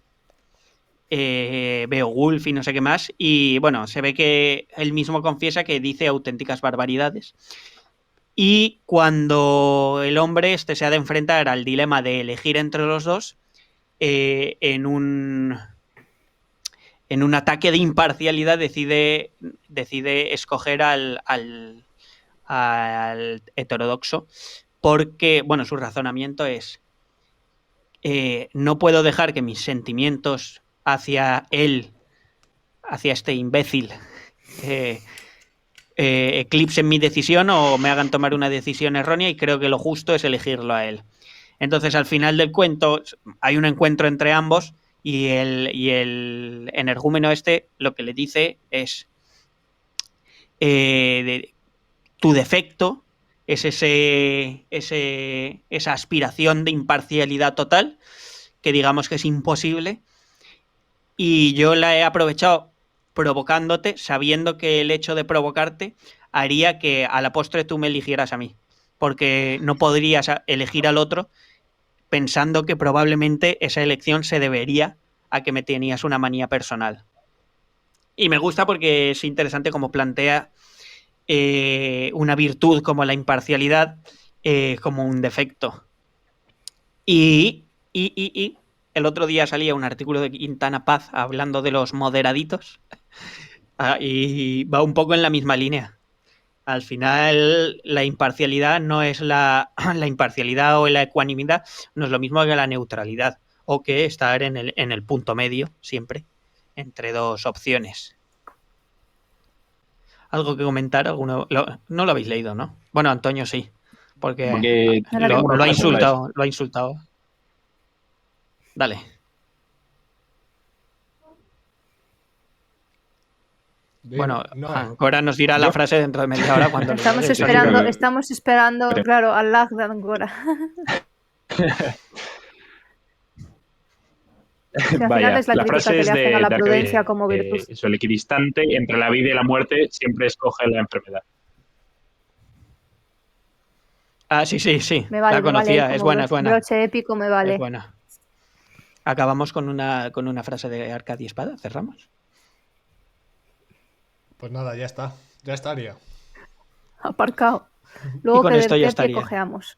Beowulf y no sé qué más. Y bueno, se ve que él mismo confiesa que dice auténticas barbaridades. Y cuando el hombre se ha de enfrentar al dilema de elegir entre los dos, en un ataque de imparcialidad decide escoger al heterodoxo porque, bueno, su razonamiento es no puedo dejar que mis sentimientos hacia él, hacia este imbécil, eclipsen mi decisión o me hagan tomar una decisión errónea, y creo que lo justo es elegirlo a él. Entonces, al final del cuento hay un encuentro entre ambos y el energúmeno lo que le dice es tu defecto es esa aspiración de imparcialidad total, que digamos que es imposible, y yo la he aprovechado provocándote, sabiendo que el hecho de provocarte haría que a la postre tú me eligieras a mí, porque no podrías elegir al otro pensando que probablemente esa elección se debería a que me tenías una manía personal. Y me gusta porque es interesante como plantea una virtud como la imparcialidad como un defecto. Y el otro día salía un artículo de Quintana Paz hablando de los moderaditos y va un poco en la misma línea. Al final, la imparcialidad no es la imparcialidad o la ecuanimidad, no es lo mismo que la neutralidad o que estar en el punto medio siempre entre dos opciones. ¿Algo que comentar? ¿Alguno? No lo habéis leído, ¿no? Bueno, Antonio sí, porque lo ha insultado. Dale. Bueno, ahora nos dirá la frase dentro de media hora cuando
estamos esperando, claro, al lag de Angora. Al final es la crítica que le hacen a la prudencia como virtud.
Eso, el equidistante entre la vida y la muerte siempre escoge la enfermedad.
Ah, sí.
Me vale,
la conocía,
vale,
es buena.
Broche épico me vale.
Es buena. Acabamos con una frase de Arcadia Espada, cerramos.
Pues nada, ya está. Ya estaría.
Aparcado. Luego
y con
que
esto ya
de
estaría.
cojeamos.